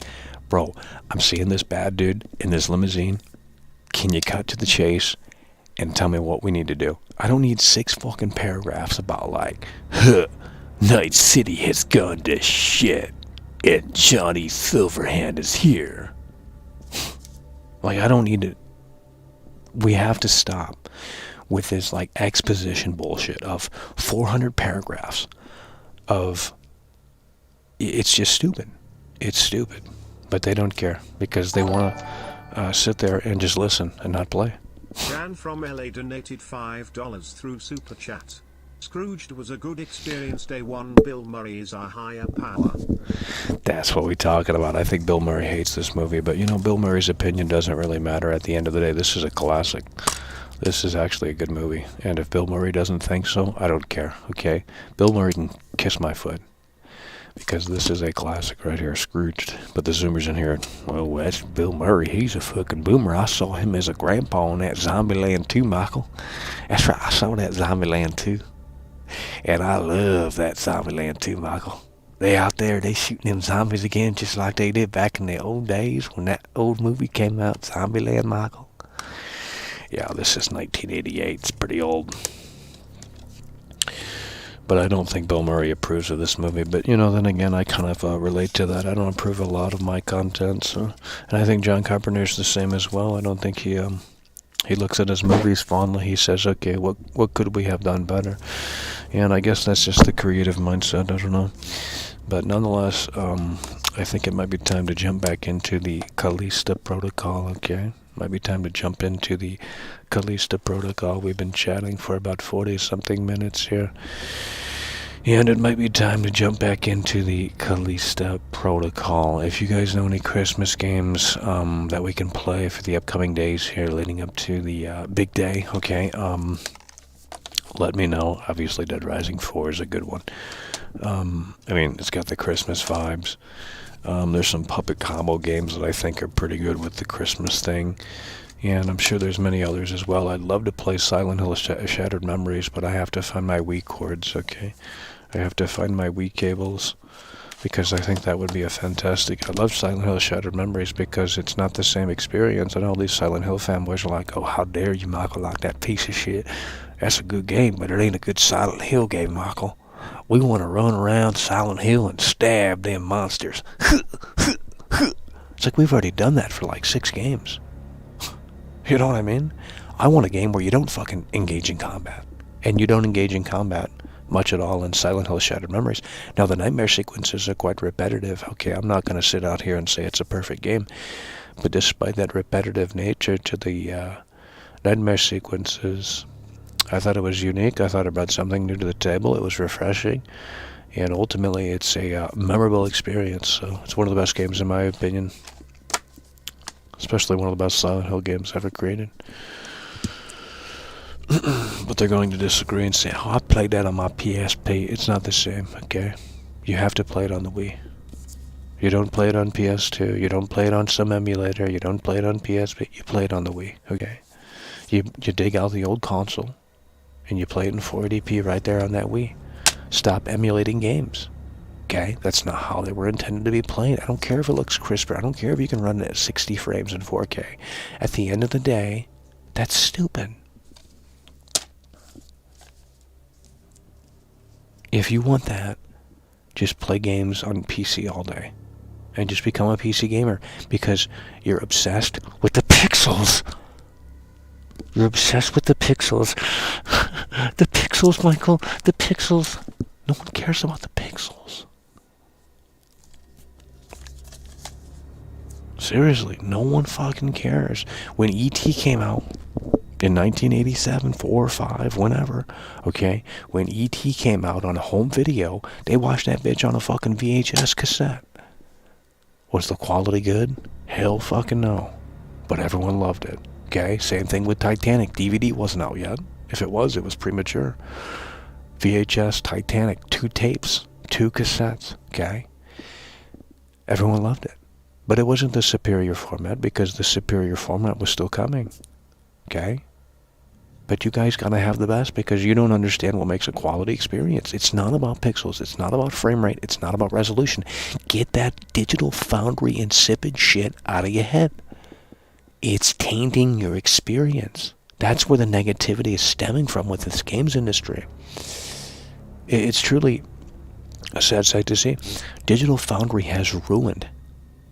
bro, I'm seeing this bad dude in this limousine. Can you cut to the chase and tell me what we need to do? I don't need 6 fucking paragraphs about like, Night City has gone to shit and Johnny Silverhand is here. Like, I don't need to. We have to stop with this like exposition bullshit of 400 paragraphs of, it's just stupid. It's stupid. But they don't care because they want to sit there and just listen and not play. Dan from LA donated $5 through Super Chat. Scrooged was a good experience day one. Bill Murray is our higher power. That's what we're talking about. I think Bill Murray hates this movie, but you know, Bill Murray's opinion doesn't really matter at the end of the day. This is a classic. This is actually a good movie. And if Bill Murray doesn't think so, I don't care, okay? Bill Murray can kiss my foot. Because this is a classic right here, Scrooged. But the Zoomers in here, well, that's Bill Murray. He's a fucking boomer. I saw him as a grandpa on that Zombieland 2, Michael. That's right, I saw that Zombieland 2. And I love that Zombieland 2, Michael. They out there, they shooting them zombies again just like they did back in the old days when that old movie came out, Zombieland, Michael. Yeah, this is 1988. It's pretty old. But I don't think Bill Murray approves of this movie. But, you know, then again, I kind of relate to that. I don't approve of a lot of my content. So, and I think John Carpenter's the same as well. I don't think he looks at his movies fondly. He says, okay, what could we have done better? And I guess that's just the creative mindset. I don't know. But nonetheless, I think it might be time to jump back into the Callisto Protocol, okay? Might be time to jump into the Callisto Protocol. We've been chatting for about 40-something minutes here. And it might be time to jump back into the Callisto Protocol. If you guys know any Christmas games that we can play for the upcoming days here leading up to the big day, okay, let me know. Obviously, Dead Rising 4 is a good one. I mean, it's got the Christmas vibes. There's some puppet combo games that I think are pretty good with the Christmas thing. And I'm sure there's many others as well. I'd love to play Silent Hill Shattered Memories, but I have to find my Wii cords, okay? I have to find my Wii cables, because I think that would be a fantastic... I love Silent Hill Shattered Memories because it's not the same experience. And all these Silent Hill fanboys are like, oh, how dare you, Michael, like that piece of shit. That's a good game, but it ain't a good Silent Hill game, Michael. We want to run around Silent Hill and stab them monsters. It's like we've already done that for like 6 games. You know what I mean? I want a game where you don't fucking engage in combat. And you don't engage in combat much at all in Silent Hill Shattered Memories. Now, the nightmare sequences are quite repetitive. Okay, I'm not going to sit out here and say it's a perfect game. But despite that repetitive nature to the nightmare sequences, I thought it was unique. I thought it brought something new to the table. It was refreshing. And ultimately, it's a memorable experience. So it's one of the best games in my opinion. Especially one of the best Silent Hill games ever created. But they're going to disagree and say, oh, I played that on my PSP. It's not the same, okay? You have to play it on the Wii. You don't play it on PS2. You don't play it on some emulator. You don't play it on PSP. You play it on the Wii, okay? You dig out the old console, and you play it in 480p right there on that Wii. Stop emulating games. Okay? That's not how they were intended to be played. I don't care if it looks crisper. I don't care if you can run it at 60 frames in 4K. At the end of the day, that's stupid. If you want that, just play games on PC all day. And just become a PC gamer. Because you're obsessed with the pixels. You're obsessed with the pixels. The pixels, Michael. The pixels. No one cares about the pixels. Seriously, no one fucking cares. When E.T. came out in 1987, 4 or 5, whenever, okay? When E.T. came out on home video, they watched that bitch on a fucking VHS cassette. Was the quality good? Hell fucking no. But everyone loved it. Okay, same thing with Titanic. DVD wasn't out yet. If it was premature. VHS, Titanic, 2 tapes, 2 cassettes, okay? Everyone loved it. But it wasn't the superior format because the superior format was still coming, okay? But you guys gotta have the best because you don't understand what makes a quality experience. It's not about pixels. It's not about frame rate. It's not about resolution. Get that digital foundry insipid shit out of your head. It's tainting your experience. That's where the negativity is stemming from with this games industry. It's truly a sad sight to see. Digital Foundry has ruined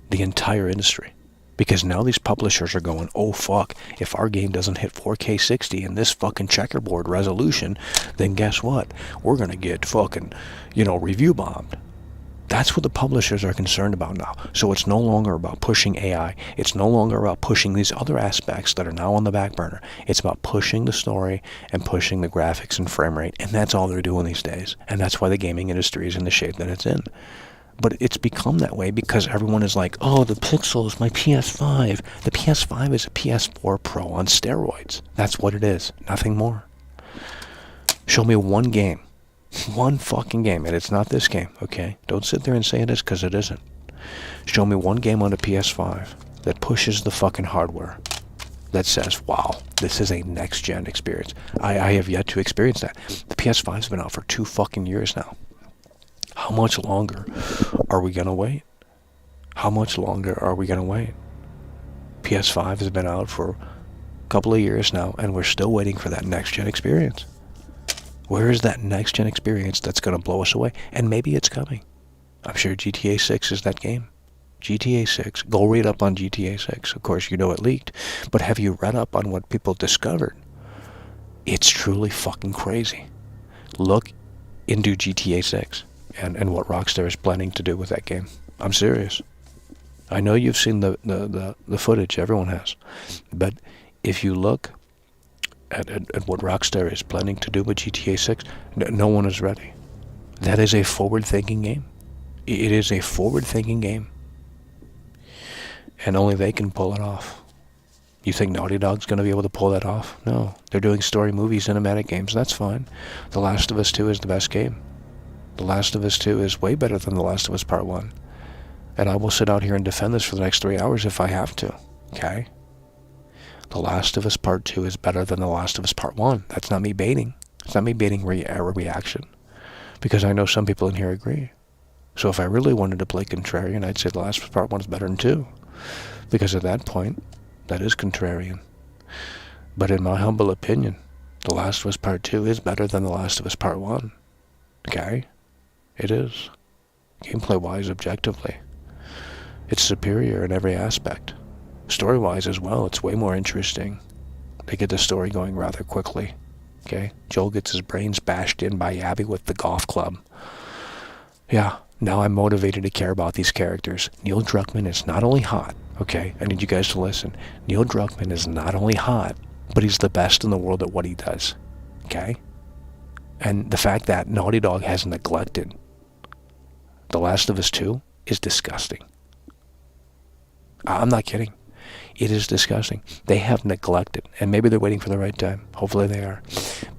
the entire industry. Because now these publishers are going, oh fuck, if our game doesn't hit 4K 60 in this fucking checkerboard resolution, then guess what? We're gonna get fucking, review bombed. That's what the publishers are concerned about now. So it's no longer about pushing AI. It's no longer about pushing these other aspects that are now on the back burner. It's about pushing the story and pushing the graphics and frame rate. And that's all they're doing these days. And that's why the gaming industry is in the shape that it's in. But it's become that way because everyone is like, oh, the pixels, my PS5. The PS5 is a PS4 Pro on steroids. That's what it is. Nothing more. Show me one game. One fucking game, and it's not this game, okay? Don't sit there and say it is, because it isn't. Show me one game on a PS5 that pushes the fucking hardware, that says, wow, this is a next-gen experience. I have yet to experience that. The PS5's been out for 2 fucking years now. How much longer are we gonna wait? How much longer are we gonna wait? PS5 has been out for a couple of years now, and we're still waiting for that next-gen experience. Where is that next-gen experience that's going to blow us away? And maybe it's coming. I'm sure GTA 6 is that game. GTA 6. Go read up on GTA 6. Of course, you know it leaked. But have you read up on what people discovered? It's truly fucking crazy. Look into GTA 6 and what Rockstar is planning to do with that game. I'm serious. I know you've seen the footage. Everyone has. But if you look at what Rockstar is planning to do with GTA 6, no one is ready. That is a forward-thinking game. It is a forward-thinking game. And only they can pull it off. You think Naughty Dog's going to be able to pull that off? No. They're doing story movie cinematic games. That's fine. The Last of Us 2 is the best game. The Last of Us 2 is way better than The Last of Us Part 1. And I will sit out here and defend this for the next 3 hours if I have to. Okay? The Last of Us Part 2 is better than The Last of Us Part 1. That's not me baiting. It's not me baiting a reaction. Because I know some people in here agree. So if I really wanted to play contrarian, I'd say The Last of Us Part 1 is better than 2. Because at that point, that is contrarian. But in my humble opinion, The Last of Us Part 2 is better than The Last of Us Part 1. Okay? It is. Gameplay-wise, objectively. It's superior in every aspect. Story-wise as well, it's way more interesting. They get the story going rather quickly. Okay? Joel gets his brains bashed in by Abby with the golf club. Yeah, now I'm motivated to care about these characters. Neil Druckmann is not only hot, okay? I need you guys to listen. Neil Druckmann is not only hot, but he's the best in the world at what he does, okay? And the fact that Naughty Dog has neglected The Last of Us 2 is disgusting. I'm not kidding. It is disgusting. They have neglected, and maybe they're waiting for the right time. Hopefully they are.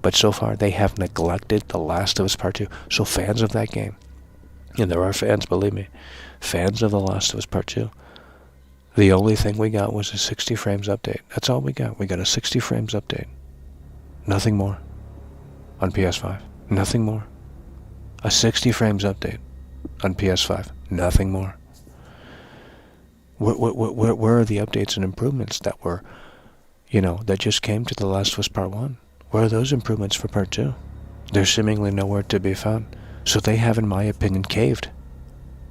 But so far, they have neglected The Last of Us Part 2. So fans of that game, and there are fans, believe me, fans of The Last of Us Part 2, the only thing we got was a 60 frames update. That's all we got. We got a 60 frames update. Nothing more. On PS5. Nothing more. A 60 frames update on PS5. Nothing more. Where are the updates and improvements that were, that just came to The Last of Us Part 1? Where are those improvements for Part 2? They're seemingly nowhere to be found. So they have, in my opinion, caved.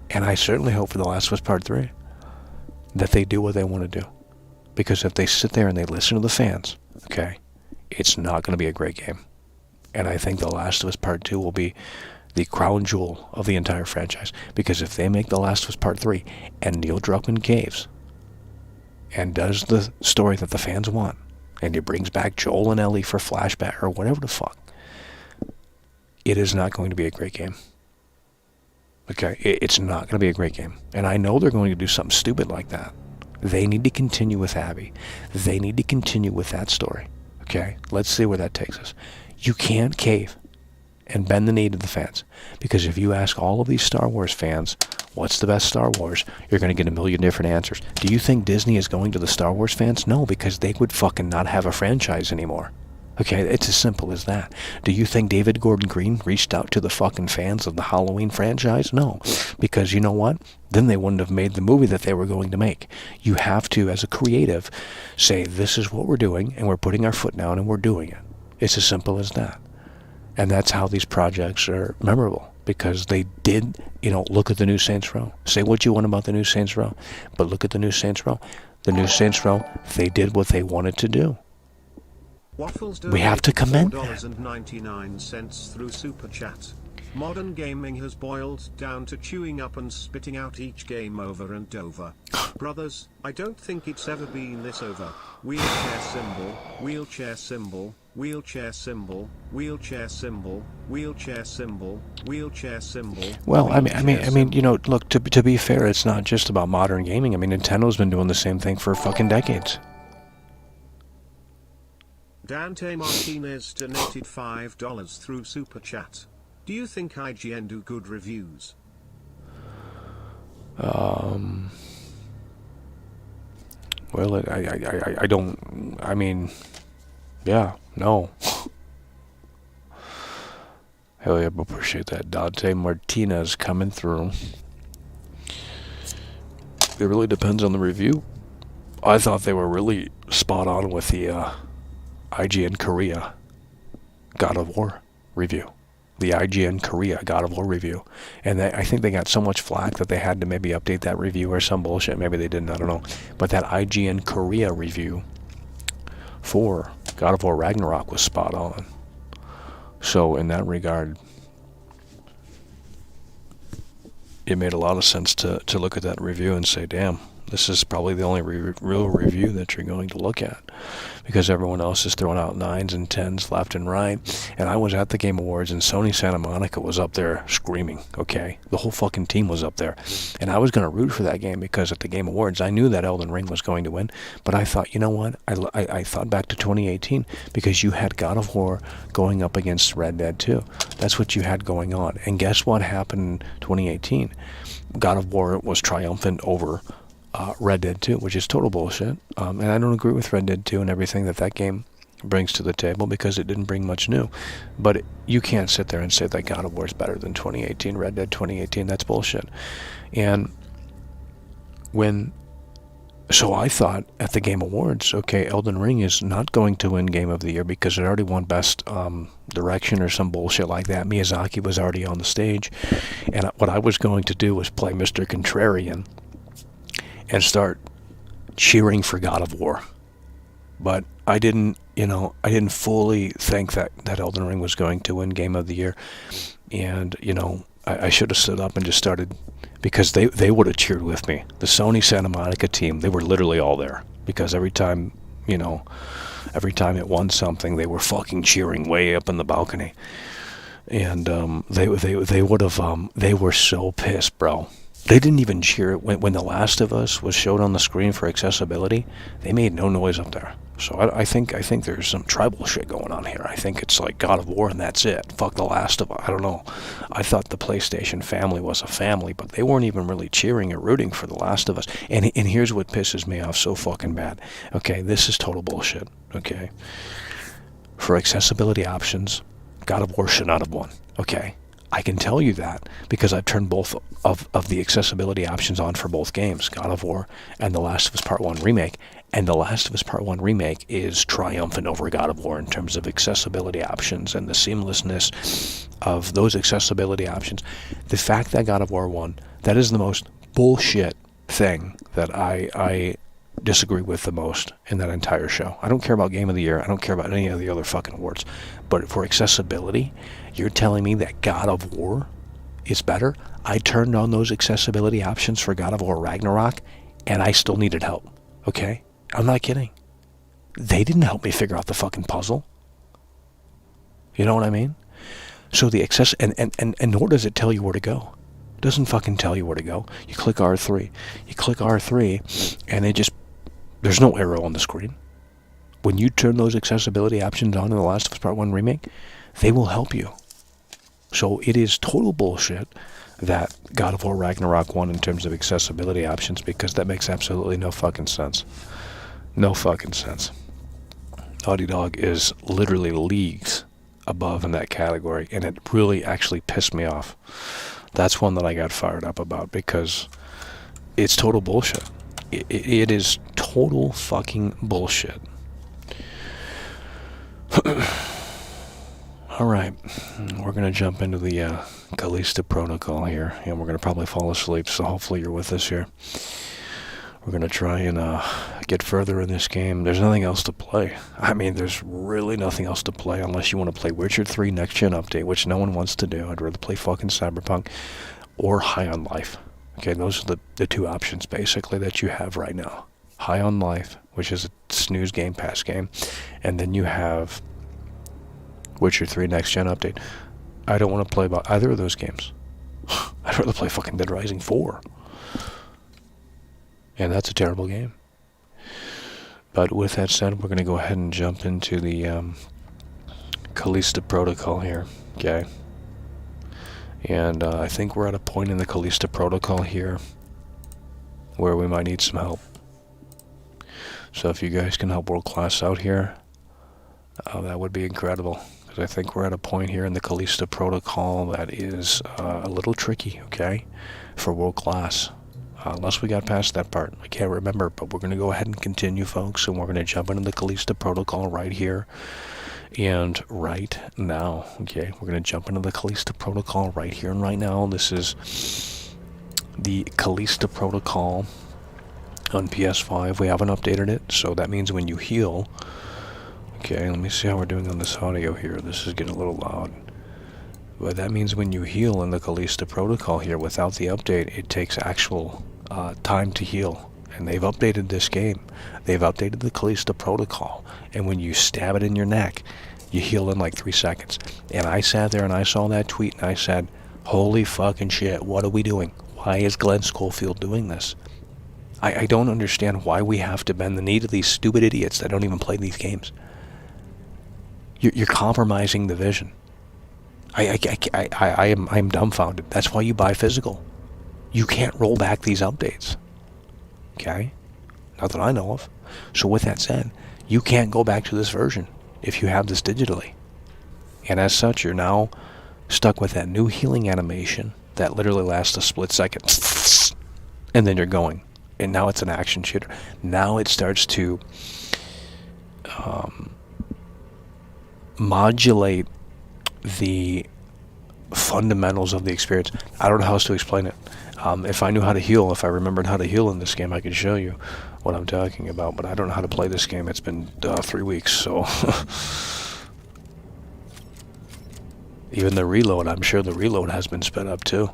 And I certainly hope for The Last of Us Part 3 that they do what they want to do. Because if they sit there and they listen to the fans, okay, it's not going to be a great game. And I think The Last of Us Part 2 will be the crown jewel of the entire franchise. Because if they make The Last of Us Part 3 and Neil Druckmann caves and does the story that the fans want, and he brings back Joel and Ellie for flashback or whatever the fuck, it is not going to be a great game. Okay? It's not going to be a great game. And I know they're going to do something stupid like that. They need to continue with Abby. They need to continue with that story. Okay? Let's see where that takes us. You can't cave and bend the knee to the fans. Because if you ask all of these Star Wars fans, what's the best Star Wars, you're going to get a million different answers. Do you think Disney is going to the Star Wars fans? No, because they would fucking not have a franchise anymore. Okay, it's as simple as that. Do you think David Gordon Green reached out to the fucking fans of the Halloween franchise? No, because you know what? Then they wouldn't have made the movie that they were going to make. You have to, as a creative, say, this is what we're doing, and we're putting our foot down, and we're doing it. It's as simple as that. And that's how these projects are memorable, because they did, look at the new Saints Row. Say what you want about the new Saints Row, but look at the new Saints Row. The new Saints Row, they did what they wanted to do. We have to commend that. $4.99 through Super Chat. Modern gaming has boiled down to chewing up and spitting out each game over and over. Brothers, I don't think it's ever been this over. Wheelchair symbol, wheelchair symbol, wheelchair symbol, wheelchair symbol, wheelchair symbol, wheelchair symbol. Well, I mean, look, to be fair, it's not just about modern gaming. I mean, Nintendo's been doing the same thing for fucking decades. Dante Martinez donated $5 through Super Chat. Do you think IGN do good reviews? Well, I don't, I mean, yeah, no. Hell yeah, but appreciate that. Dante Martinez coming through. It really depends on the review. I thought they were really spot on with the IGN Korea God of War review. The IGN Korea God of War review. And I think they got so much flack that they had to maybe update that review or some bullshit. Maybe they didn't, I don't know. But that IGN Korea review for God of War Ragnarok was spot on. So in that regard, it made a lot of sense to look at that review and say, damn, this is probably the only real review that you're going to look at, because everyone else is throwing out 9s and 10s left and right. And I was at the Game Awards, and Sony Santa Monica was up there screaming, okay? The whole fucking team was up there. And I was going to root for that game, because at the Game Awards, I knew that Elden Ring was going to win. But I thought, you know what? I thought back to 2018, because you had God of War going up against Red Dead 2. That's what you had going on. And guess what happened in 2018? God of War was triumphant over Red Dead 2, which is total bullshit. And I don't agree with Red Dead 2 and everything that game brings to the table, because it didn't bring much new. But you can't sit there and say that God of War is better than 2018, Red Dead 2018. That's bullshit. And so I thought at the Game Awards, okay, Elden Ring is not going to win Game of the Year because it already won Best Direction or some bullshit like that. Miyazaki was already on the stage. And what I was going to do was play Mr. Contrarian and start cheering for God of War. But I didn't fully think that Elden Ring was going to win Game of the Year. And, I should have stood up and just started, because they would have cheered with me. The Sony Santa Monica team, they were literally all there. Because every time it won something, they were fucking cheering way up in the balcony. And they would have, they were so pissed, bro. They didn't even cheer when The Last of Us was showed on the screen for accessibility. They made no noise up there. So I think there's some tribal shit going on here. I think it's like God of War and that's it. Fuck The Last of Us. I don't know. I thought the PlayStation family was a family, but they weren't even really cheering or rooting for The Last of Us. And here's what pisses me off so fucking bad. Okay, this is total bullshit. Okay, for accessibility options, God of War should not have won. Okay, I can tell you that because I've turned both of the accessibility options on for both games, God of War and The Last of Us Part 1 Remake. And The Last of Us Part 1 Remake is triumphant over God of War in terms of accessibility options and the seamlessness of those accessibility options. The fact that God of War won, that is the most bullshit thing that I disagree with the most in that entire show. I don't care about Game of the Year. I don't care about any of the other fucking awards. But for accessibility, you're telling me that God of War is better? I turned on those accessibility options for God of War Ragnarok, and I still needed help. Okay? I'm not kidding. They didn't help me figure out the fucking puzzle. You know what I mean? So the access, and nor does it tell you where to go. It doesn't fucking tell you where to go. You click R3. You click R3, and there's no arrow on the screen. When you turn those accessibility options on in The Last of Us Part 1 Remake, they will help you. So it is total bullshit that God of War Ragnarok won in terms of accessibility options, because that makes absolutely no fucking sense. No fucking sense. Naughty Dog is literally leagues above in that category, and it really actually pissed me off. That's one that I got fired up about because it's total bullshit. It is total fucking bullshit. Alright, we're going to jump into the Callisto Protocol here, and we're going to probably fall asleep, so hopefully you're with us here. We're going to try and get further in this game. There's nothing else to play. I mean, there's really nothing else to play unless you want to play Witcher 3 Next Gen Update, which no one wants to do. I'd rather play fucking Cyberpunk or High on Life. Okay, those are the two options, basically, that you have right now. High on Life, which is a snooze Game Pass game, and then you have Witcher 3 Next Gen Update. I don't want to play about either of those games. I'd rather play fucking Dead Rising 4. And that's a terrible game. But with that said, we're going to go ahead and jump into the Callisto Protocol here. Okay. And I think we're at a point in the Callisto Protocol here where we might need some help. So if you guys can help World Class out here, that would be incredible. Because I think we're at a point here in the Callisto Protocol that is a little tricky, okay, for World Class. Unless we got past that part. I can't remember, but we're going to go ahead and continue, folks, and we're going to jump into the Callisto Protocol right here and right now. Okay, we're going to jump into the Callisto Protocol right here and right now. This is the Callisto Protocol on PS5. We haven't updated it, so that means when you heal... Okay, let me see how we're doing on this audio here. This is getting a little loud. But that means when you heal in the Callisto Protocol here without the update, it takes actual time to heal. And they've updated this game. They've updated the Callisto Protocol. And when you stab it in your neck, you heal in like 3 seconds. And I sat there and I saw that tweet and I said, holy fucking shit, what are we doing? Why is Glenn Schofield doing this? I don't understand why we have to bend the knee to these stupid idiots that don't even play these games. You're compromising the vision. I'm dumbfounded. That's why you buy physical. You can't roll back these updates. Okay? Not that I know of. So with that said, you can't go back to this version if you have this digitally. And as such, you're now stuck with that new healing animation that literally lasts a split second. And then you're going. And now it's an action shooter. Now it starts to modulate the fundamentals of the experience. I don't know how else to explain it. If I knew how to heal, if I remembered how to heal in this game, I could show you. what I'm talking about, but I don't know how to play this game. It's been 3 weeks, so... Even the reload, I'm sure the reload has been sped up too.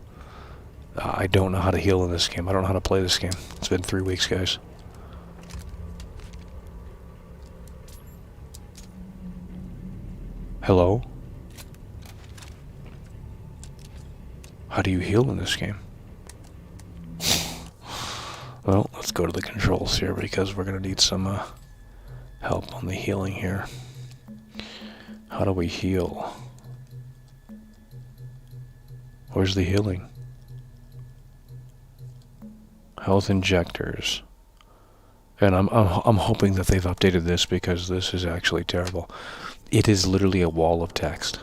I don't know how to heal in this game. I don't know how to play this game. It's been 3 weeks, guys. Hello? How do you heal in this game? Well, let's go to the controls here because we're going to need some help on the healing here. How do we heal? Where's the healing? Health injectors. And I'm hoping that they've updated this because this is actually terrible. It is literally a wall of text.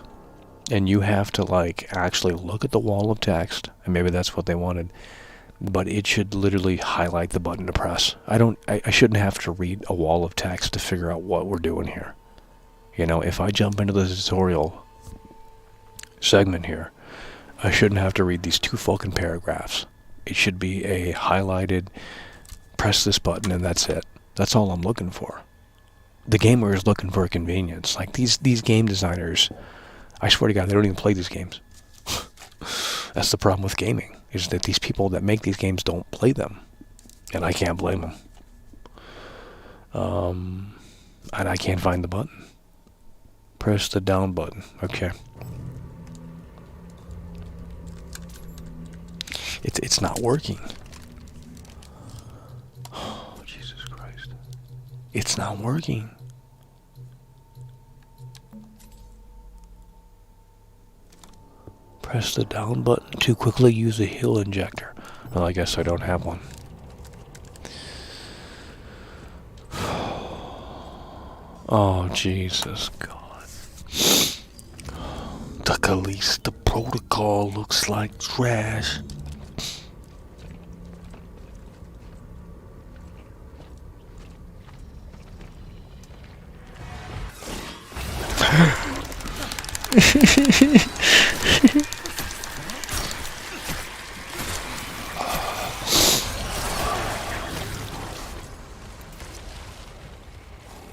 And you have to like actually look at the wall of text, and maybe that's what they wanted. But it should literally highlight the button to press. I shouldn't have to read a wall of text to figure out what we're doing here. You know, if I jump into the tutorial segment here, I shouldn't have to read these 2 fucking paragraphs. It should be a highlighted, press this button and that's it. That's all I'm looking for. The gamer is looking for convenience. Like these game designers, I swear to God, they don't even play these games. That's the problem with gaming, is that these people that make these games don't play them. And I can't blame them. And I can't find the button. Press the down button. Okay. It's not working. Oh, Jesus Christ. It's not working. Press the down button to quickly use a heal injector. Well, I guess I don't have one. Oh, Jesus God. The Callisto Protocol looks like trash.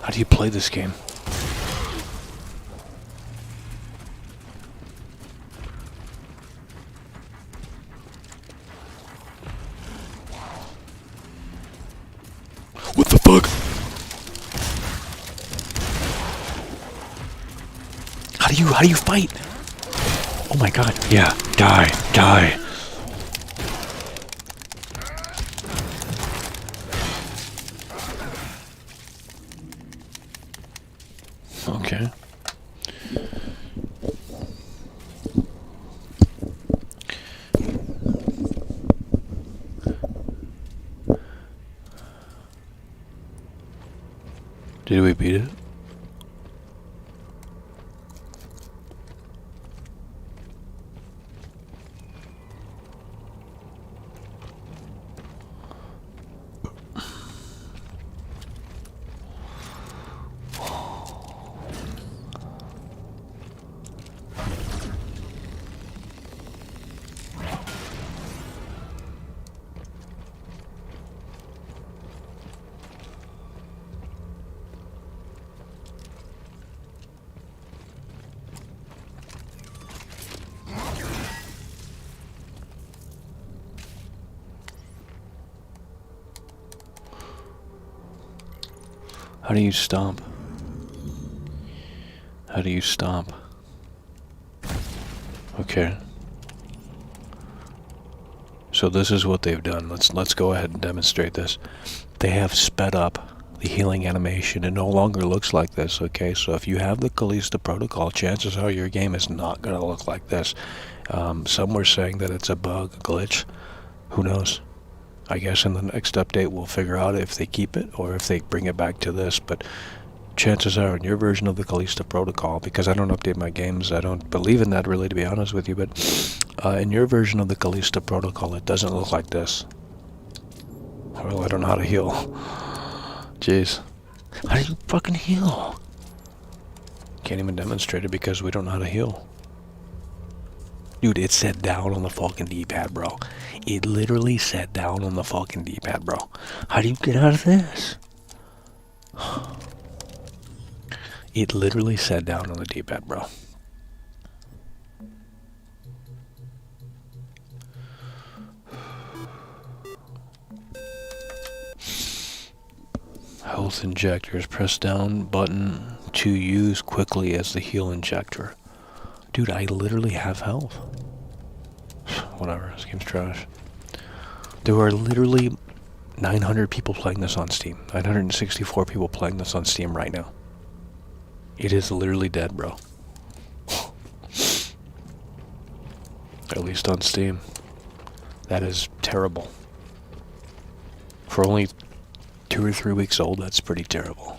How do you play this game? What the fuck? How do you fight? Oh my God. Yeah, die. Okay. Did we beat it? How do you stomp? How do you stomp? Okay. So this is what they've done. Let's go ahead and demonstrate this. They have sped up the healing animation. It no longer looks like this, okay? So if you have the Callisto Protocol, chances are your game is not going to look like this. Some were saying that it's a bug, a glitch. Who knows? I guess in the next update we'll figure out if they keep it or if they bring it back to this, but chances are in your version of the Callisto Protocol, because I don't update my games, I don't believe in that really, to be honest with you, but in your version of the Callisto Protocol it doesn't look like this. Well, I don't know how to heal. Jeez. How do you fucking heal? Can't even demonstrate it because we don't know how to heal. Dude, it said down on the fucking D-pad, bro. It literally said down on the fucking D-pad, bro. How do you get out of this? It literally said down on the D-pad, bro. Health injectors. Press down button to use quickly as the heal injector. Dude, I literally have health. Whatever, this game's trash. There are literally 900 people playing this on Steam. 964 people playing this on Steam right now. It is literally dead, bro. At least on Steam. That is terrible. For only 2 or 3 weeks old, that's pretty terrible.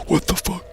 What the fuck?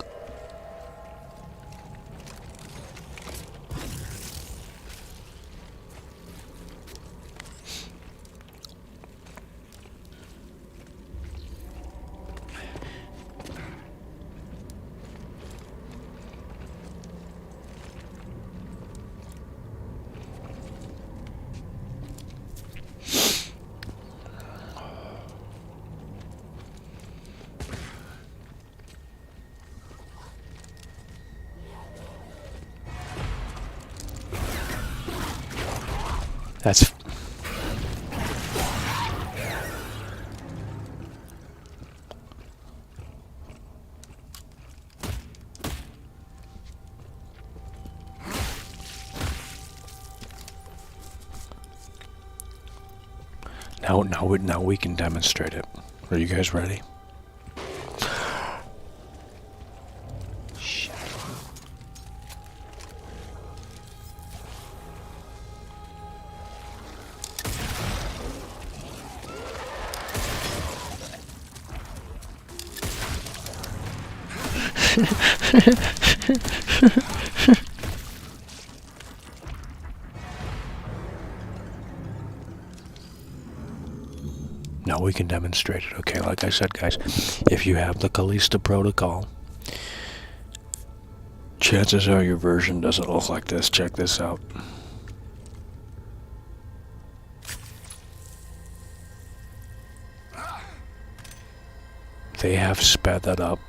That's... Now we can demonstrate it. Are you guys ready? Now we can demonstrate it. Okay, like I said, guys, if you have the Callisto Protocol, chances are your version doesn't look like this. Check this out. They have sped that up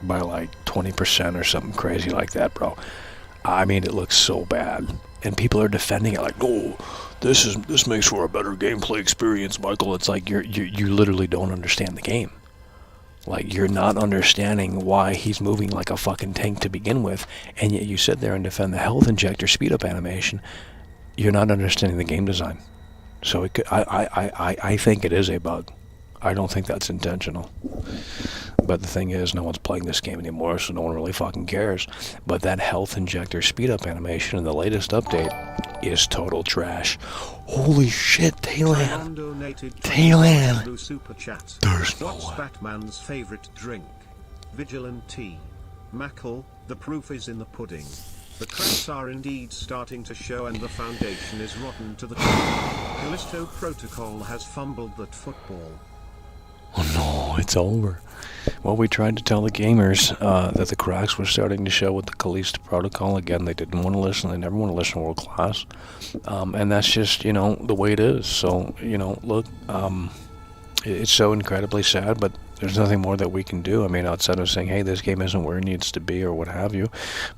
by like 20% or something crazy like that, bro. I mean, it looks so bad, and people are defending it like, "Oh, this makes for a better gameplay experience, Michael." It's like you literally don't understand the game. Like, you're not understanding why he's moving like a fucking tank to begin with, and yet you sit there and defend the health injector speed up animation. You're not understanding the game design. So it could, I think it is a bug. I don't think that's intentional. But the thing is, no one's playing this game anymore, so no one really fucking cares. But that health injector speed up animation in the latest update is total trash. Holy shit, Taylan! Taylan! Super chat. There's no What's way. Batman's favorite drink? Vigilant tea. Mackle, the proof is in the pudding. The cracks are indeed starting to show and the foundation is rotten to the core. Callisto Protocol has fumbled that football. Oh no, it's over. Well, we tried to tell the gamers that the cracks were starting to show with the Callisto Protocol. Again, they didn't want to listen. They never want to listen to World Class. And that's just, you know, the way it is. So, you know, look, it's so incredibly sad, but there's nothing more that we can do. I mean, outside of saying, hey, this game isn't where it needs to be or what have you.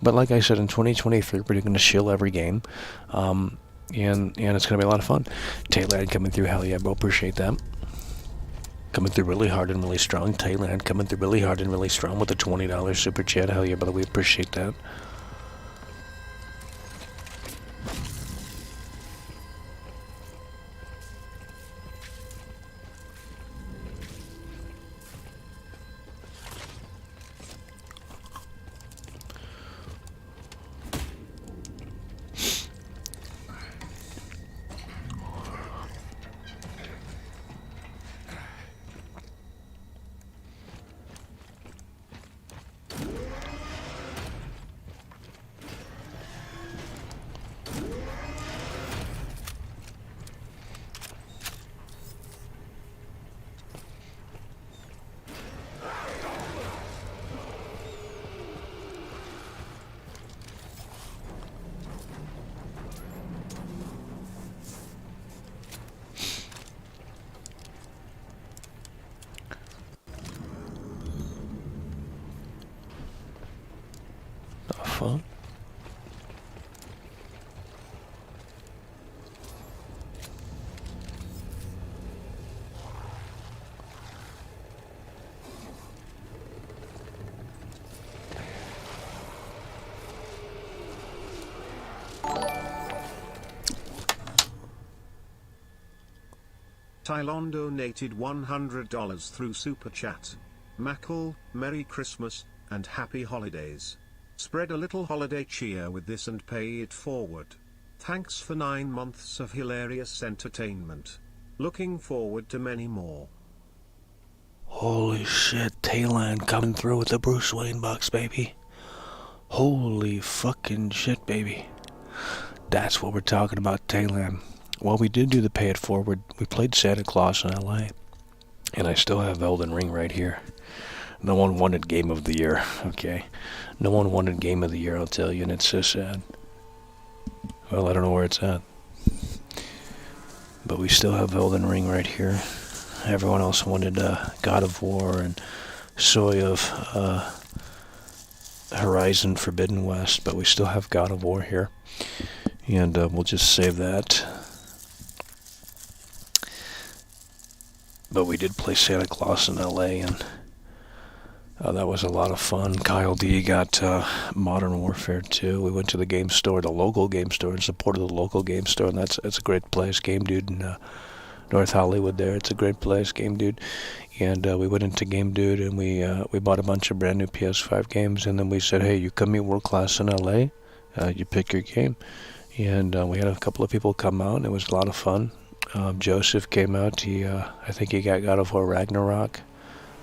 But like I said, in 2023, we're going to shill every game. And it's going to be a lot of fun. Taylor coming through, hell yeah, bro, appreciate that. Coming through really hard and really strong. Thailand coming through really hard and really strong with a $20 super chat. Hell yeah, brother, we appreciate that. Fun. Tylon donated $100 through Super Chat. Mackle, Merry Christmas, and Happy Holidays. Spread a little holiday cheer with this and pay it forward. Thanks for 9 months of hilarious entertainment. Looking forward to many more. Holy shit, Thailand coming through with the Bruce Wayne box, baby. Holy fucking shit, baby. That's what we're talking about, Thailand. Well, we did do the pay it forward. We played Santa Claus in LA. And I still have Elden Ring right here. No one wanted Game of the Year, okay? No one wanted Game of the Year, I'll tell you, and it's so sad. Well, I don't know where it's at. But we still have Elden Ring right here. Everyone else wanted God of War and Soy of Horizon Forbidden West, but we still have God of War here. And we'll just save that. But we did play Santa Claus in LA, and that was a lot of fun. Kyle D got Modern Warfare 2. We went to the game store, the local game store, and supported the local game store, and it's a great place. Game Dude in North Hollywood there. It's a great place, Game Dude. And we went into Game Dude, and we bought a bunch of brand new PS5 games, and then we said, hey, you come meet World Class in LA, you pick your game. And we had a couple of people come out, and it was a lot of fun. Joseph came out. I think he got God of War Ragnarok.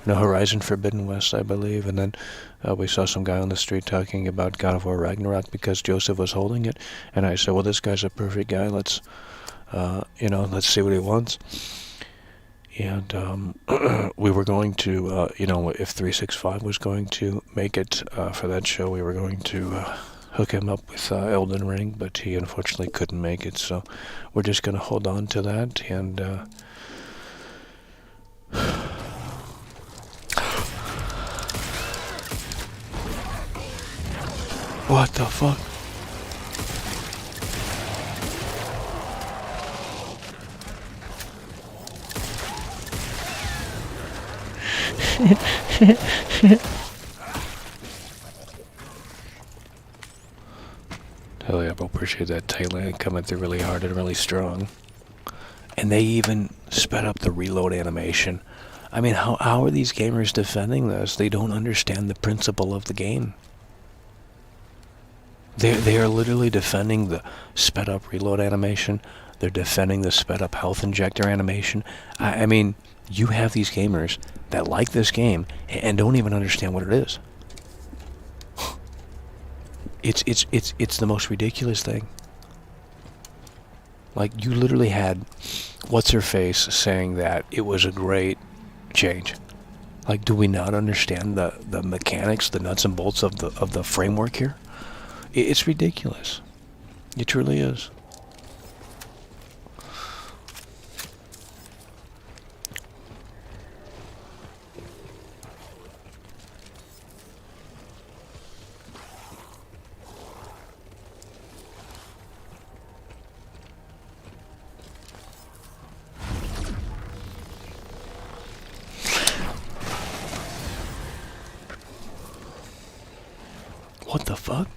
No, Horizon Forbidden West, I believe. And then we saw some guy on the street talking about God of War Ragnarok because Joseph was holding it. And I said, well, this guy's a perfect guy. Let's see what he wants. And we were going to, if 365 was going to make it for that show, we were going to hook him up with Elden Ring, but he unfortunately couldn't make it. So we're just going to hold on to that. And what the fuck? Hell yeah, bro, appreciate that. Thailand coming through really hard and really strong. And they even sped up the reload animation. I mean, how are these gamers defending this? They don't understand the principle of the game. They are literally defending the sped up reload animation. They're defending the sped up health injector animation. I mean, you have these gamers that like this game and don't even understand what it is. It's the most ridiculous thing. Like, you literally had what's-her-face saying that it was a great change. Like, do we not understand the mechanics, the nuts and bolts of the framework here? It's ridiculous. It truly is. the fuck?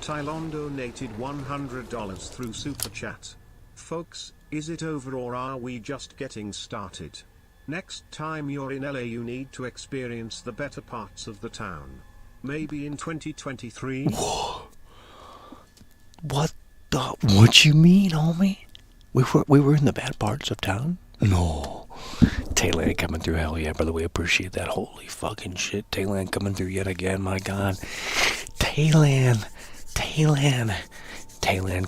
Tylon donated $100 through Super Chat. Folks, is it over or are we just getting started? Next time you're in LA you need to experience the better parts of the town. Maybe in 2023? What you mean, homie? We were in the bad parts of town? No. Tayland coming through, hell yeah, brother, we appreciate that. Holy fucking shit, Tayland coming through yet again, my god. Tayland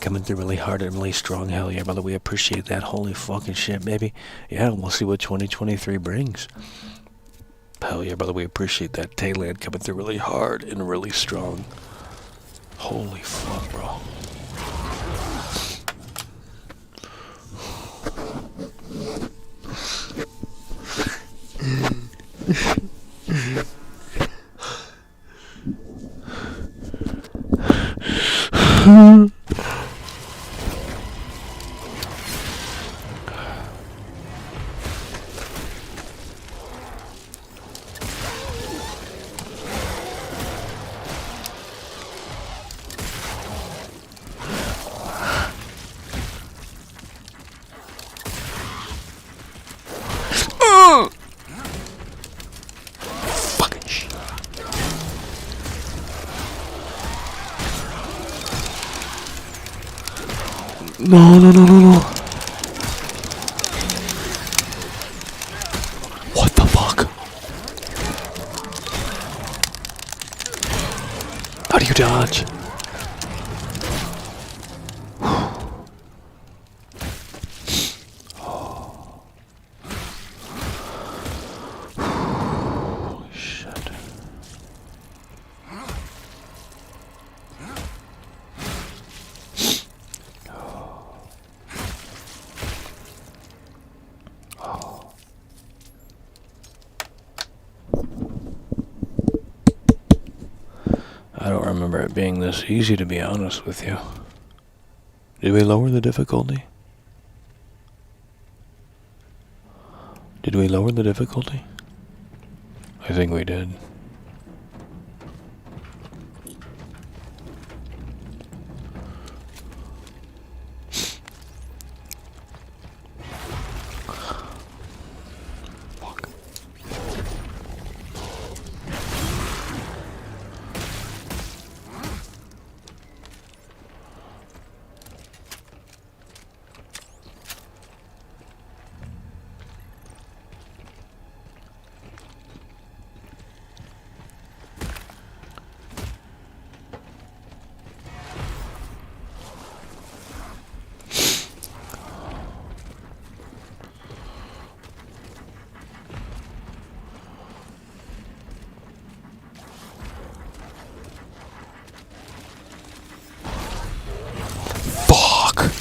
coming through really hard and really strong, hell yeah, brother, we appreciate that. Holy fucking shit, baby. Yeah, we'll see what 2023 brings. Hell yeah, brother, we appreciate that. Tayland coming through really hard and really strong. Holy fuck, bro. Fucking shit. No. What the fuck? How do you dodge? Holy shit. I don't remember it being this easy, to be honest with you. Did we lower the difficulty? Did we lower the difficulty? I think we did. Fuck. Fuck!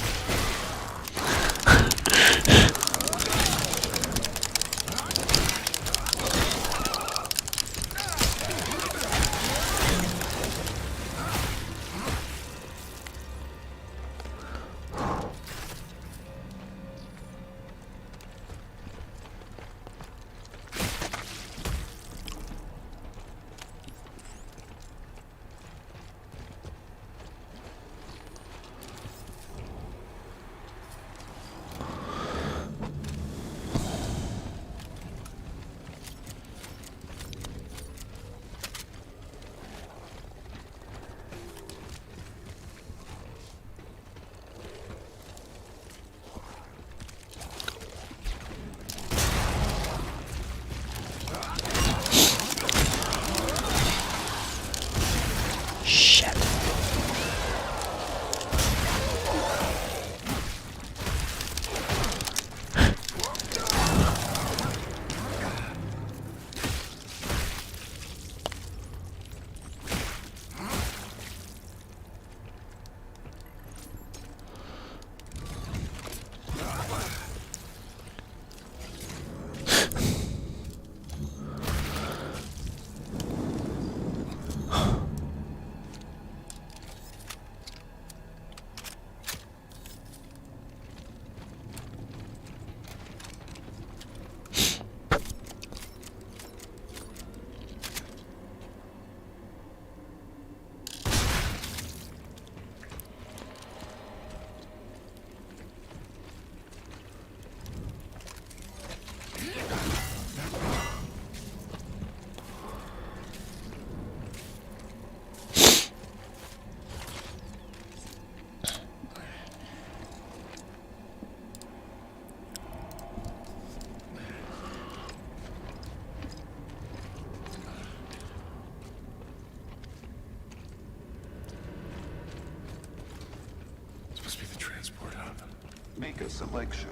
Make a selection.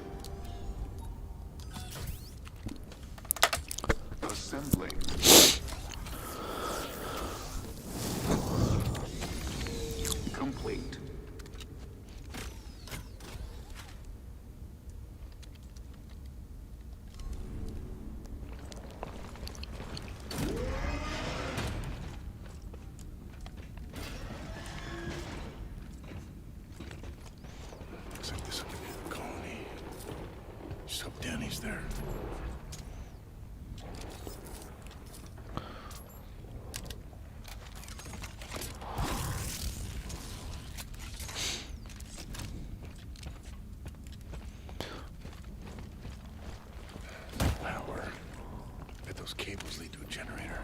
Assembling. Complete. Looks like this will give me the colony. Just hope Danny's there. Power. Bet those cables lead to a generator.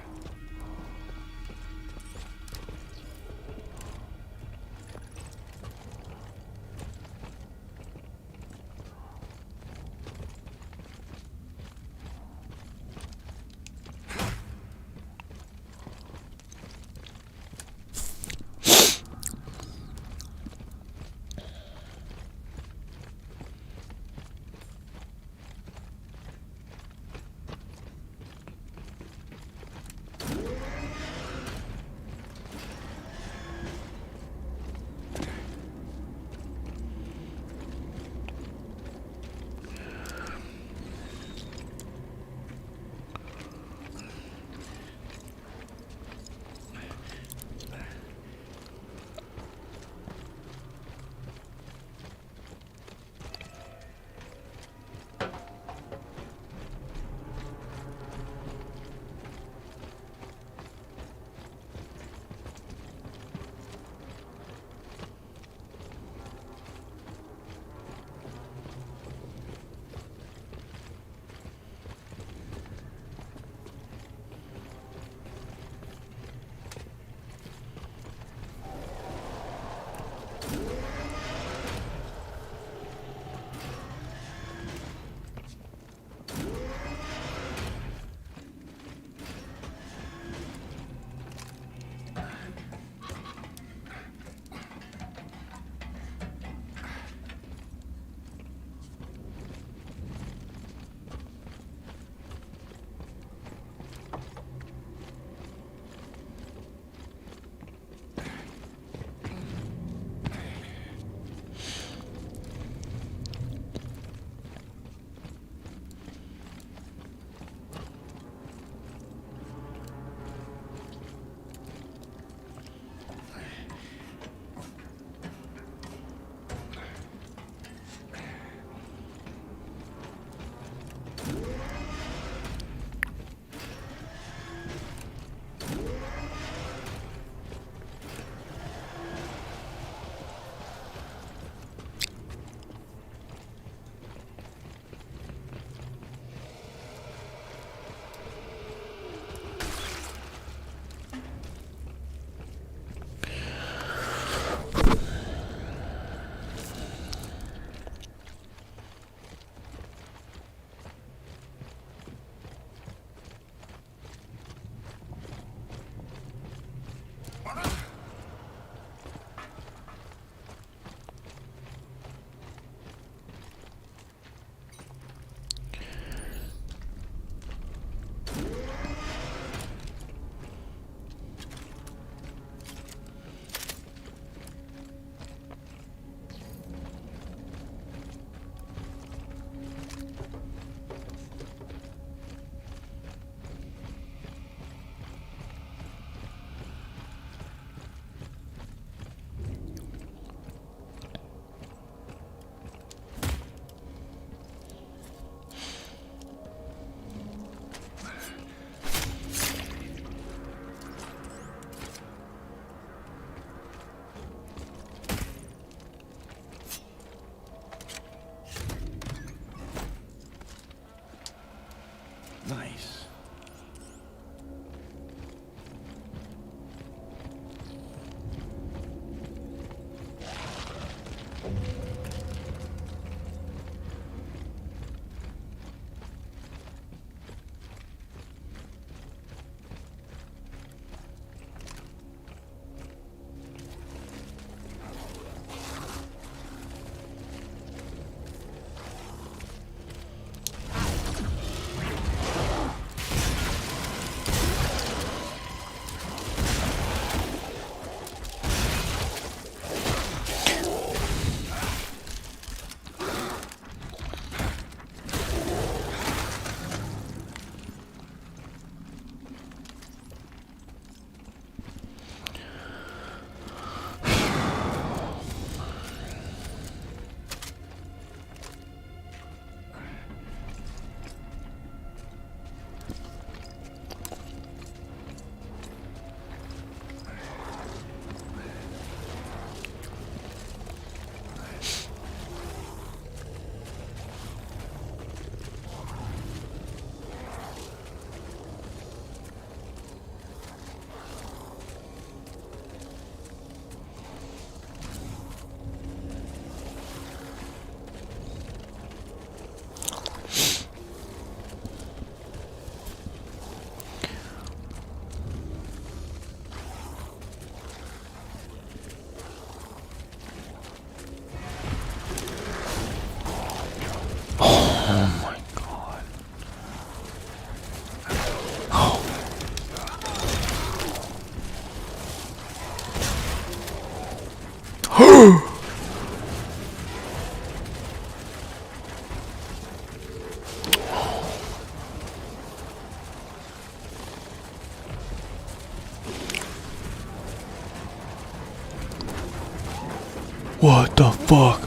What the fuck?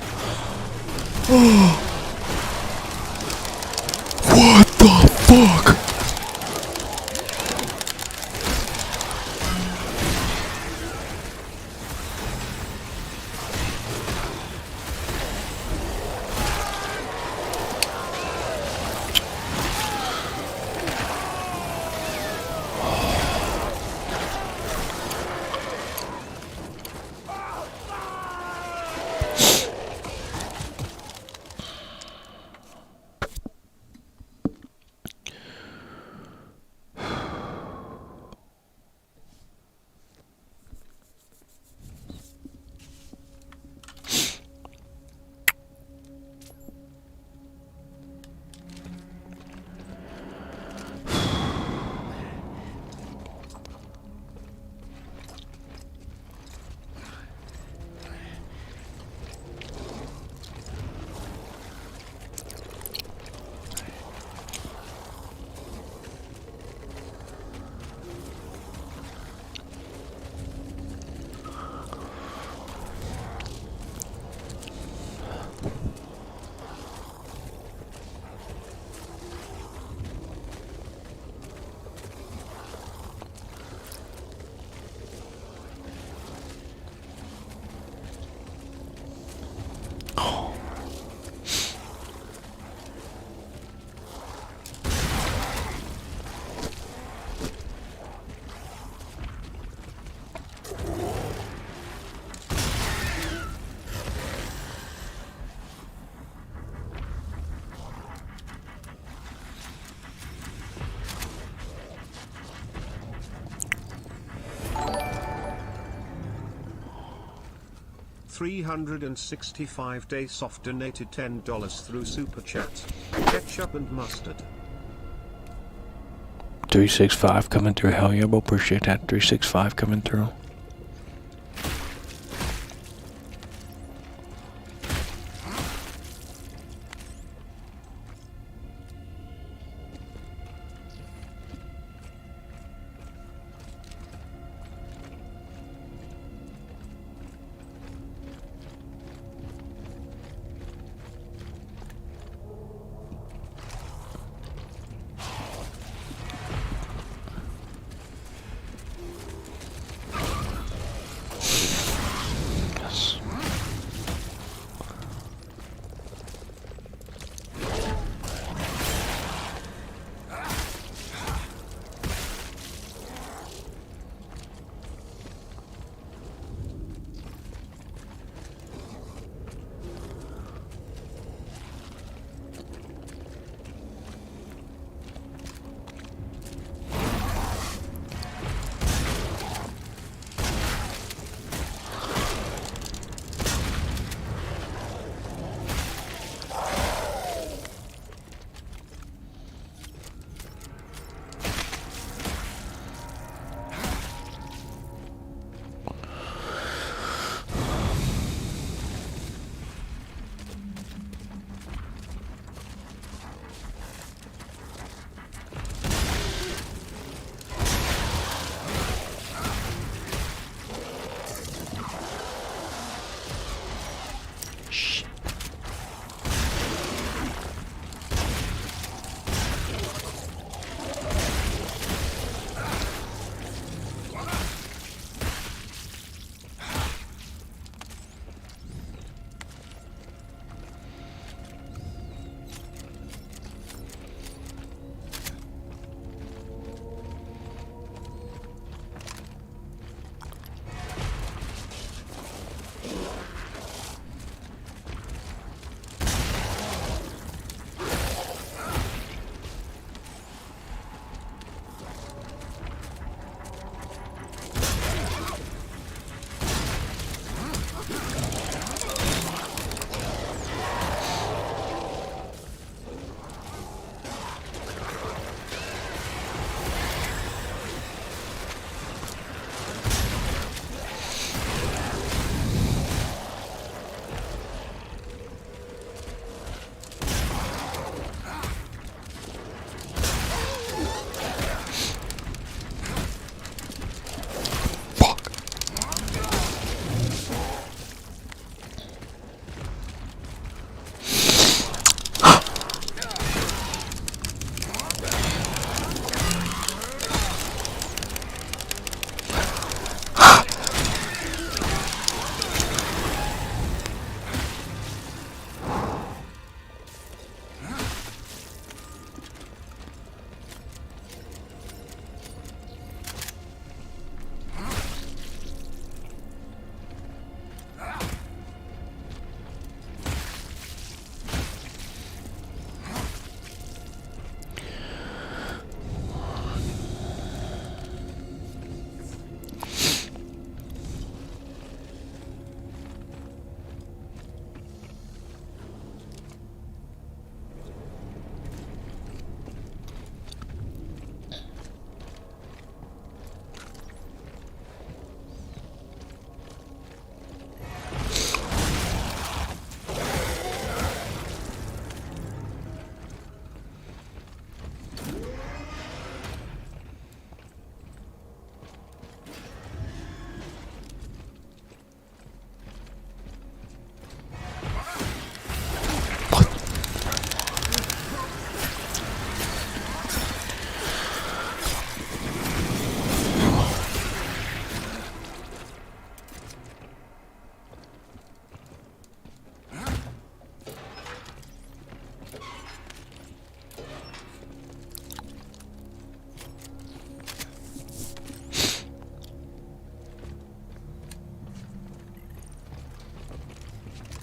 What the fuck? $365 soft donated $10 through Super Chat. Ketchup and mustard. 365 coming through. Hell yeah, we'll appreciate that. 365 coming through.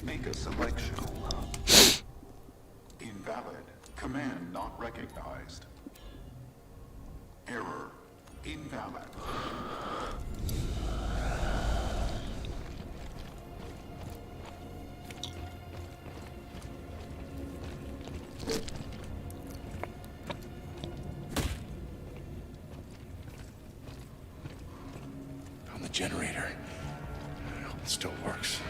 Make a selection. Invalid. Command not recognized. Error. Invalid. On the generator. I hope it still works.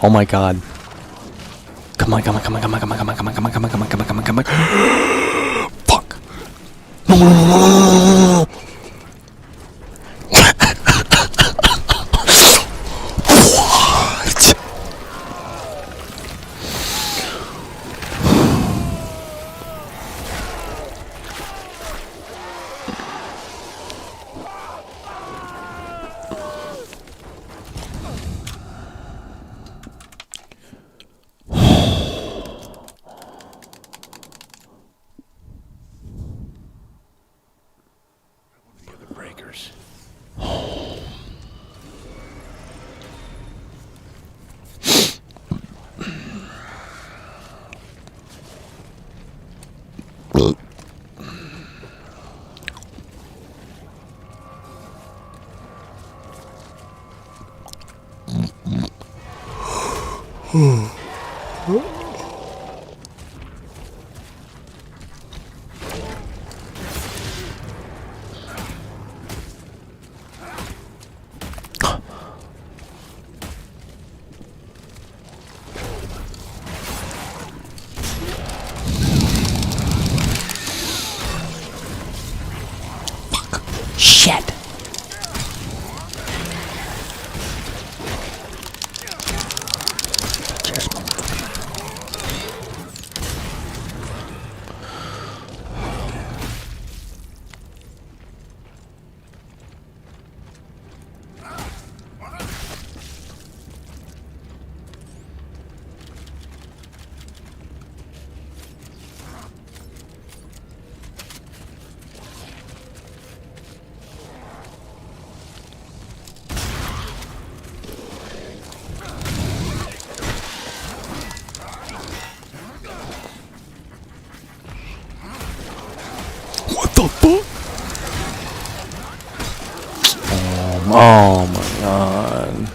Oh my god. Come on, come on, come on, come on, come on, come on, come on, come on, come on, come on, come on, come on, come on. Fuck. No, no, no, no, no, no, no. What? The other breakers. Shit. What the fuck? Oh my god.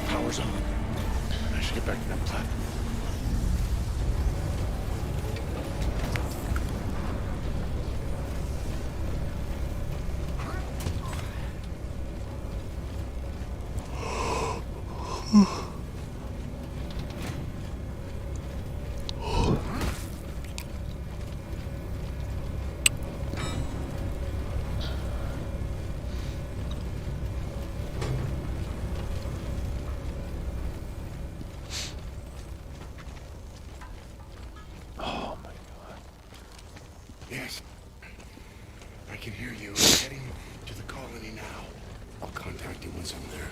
Power's on. I should get back to that platform. Yes. I can hear you. I'm heading to the colony now. I'll contact you once I'm there.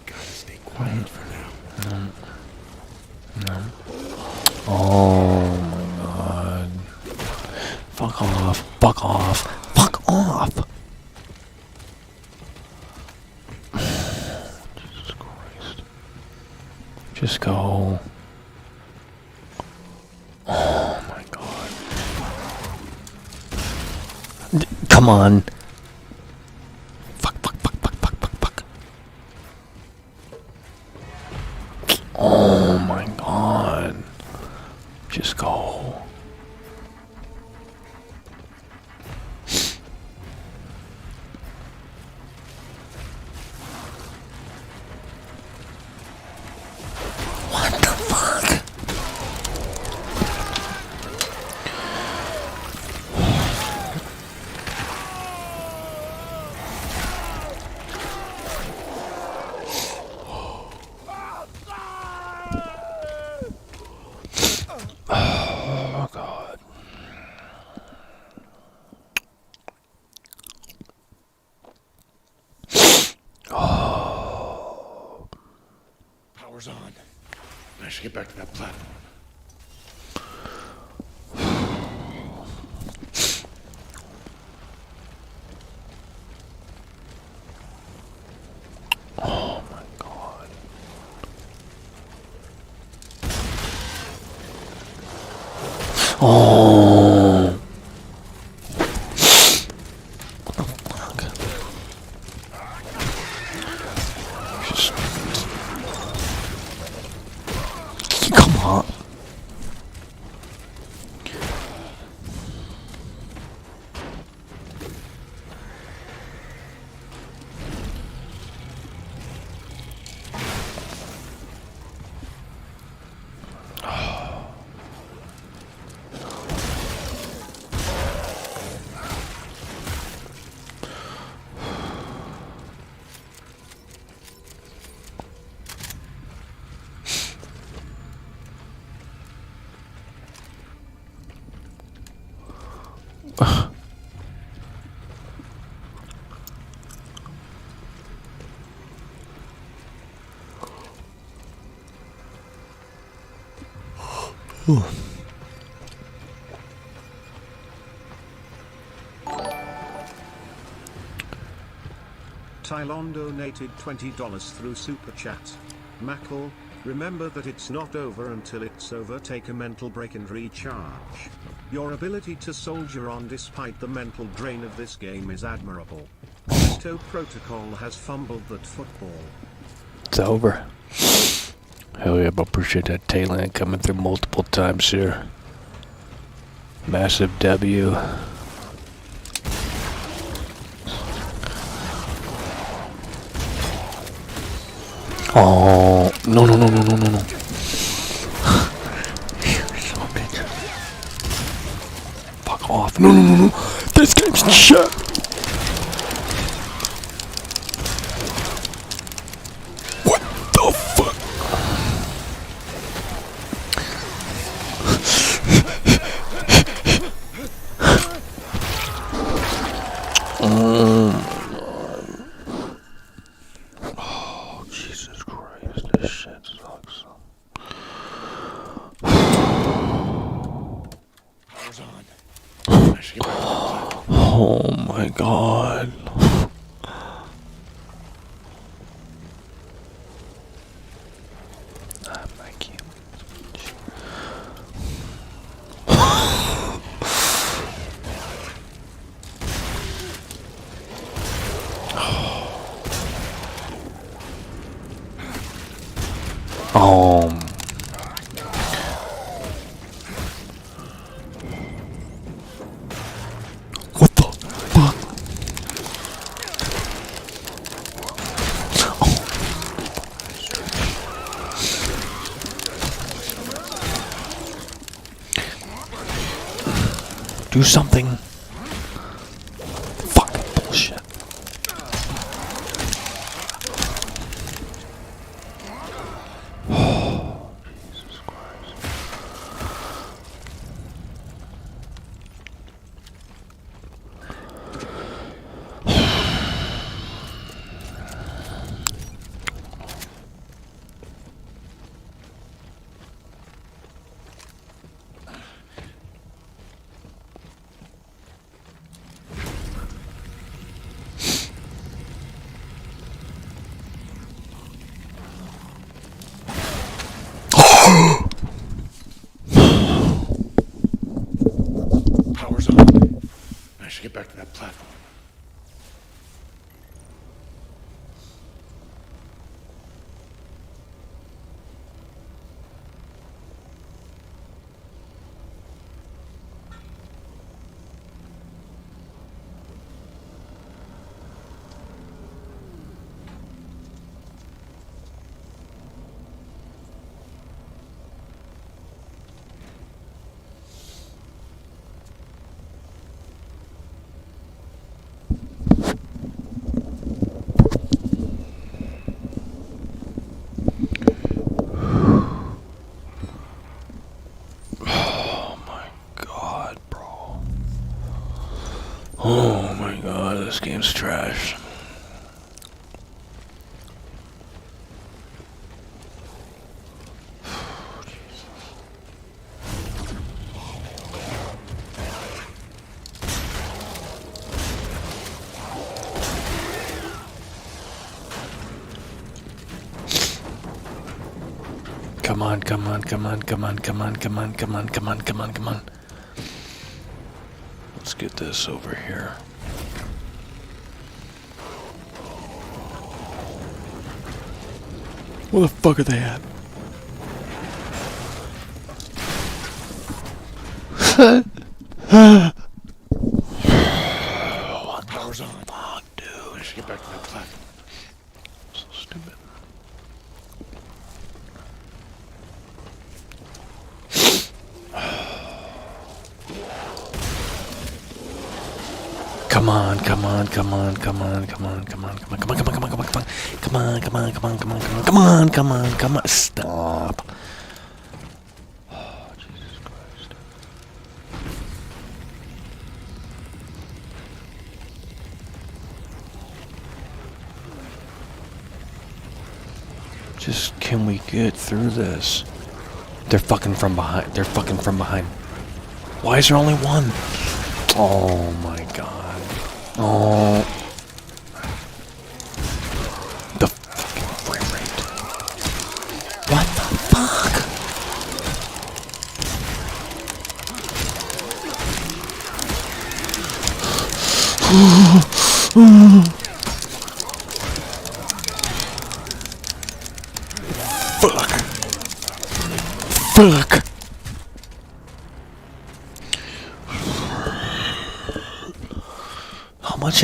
Gotta stay quiet for now. Oh my god. Fuck off. Fuck off. Fuck off. Jesus Christ. Just go. Oh my god. Come on. Fuck, fuck, fuck, fuck, fuck, fuck, fuck. Oh my god. Just go. Power's on. I should get back to that platform. Oh my god. Oh. Just... Come on. Tylon donated $20 through Super Chat. Mackle, remember that it's not over until it's over. Take a mental break and recharge. Your ability to soldier on despite the mental drain of this game is admirable. Callisto Protocol has fumbled that football. It's over. Hell yeah, but appreciate that tail end coming through multiple times here. Massive W. Oh, no, no, no, no, no, no, no. Son of a bitch. Fuck off. No, no, no, no. This game's shit. What the fuck? Oh, Jesus Christ, this shit sucks. Power's on. I should get back to that platform. Oh my god. Thank you. What the fuck? Do something. Fucking bullshit. Jesus Christ. Power's on. I should get back to that platform. Oh my god, this game's trash. Come on, come on, come on, come on, come on, come on, come on, come on, come on, come on. Let's get this over here. Where the fuck are they at? What Power's the on. fuck, dude? I should get back to that platform. So stupid. Come on, come on, come on, come on, come on, come on, come on, come on, come on, come on, come on, come on, come on, come on, come on, come on, come on, come on, come on, stop. Oh, Jesus Christ. Just, can we get through this? They're fucking from behind. They're fucking from behind. Why is there only one? Oh my god. Oh. The fucking frame rate. What the fuck? Fuck. Fuck. How much?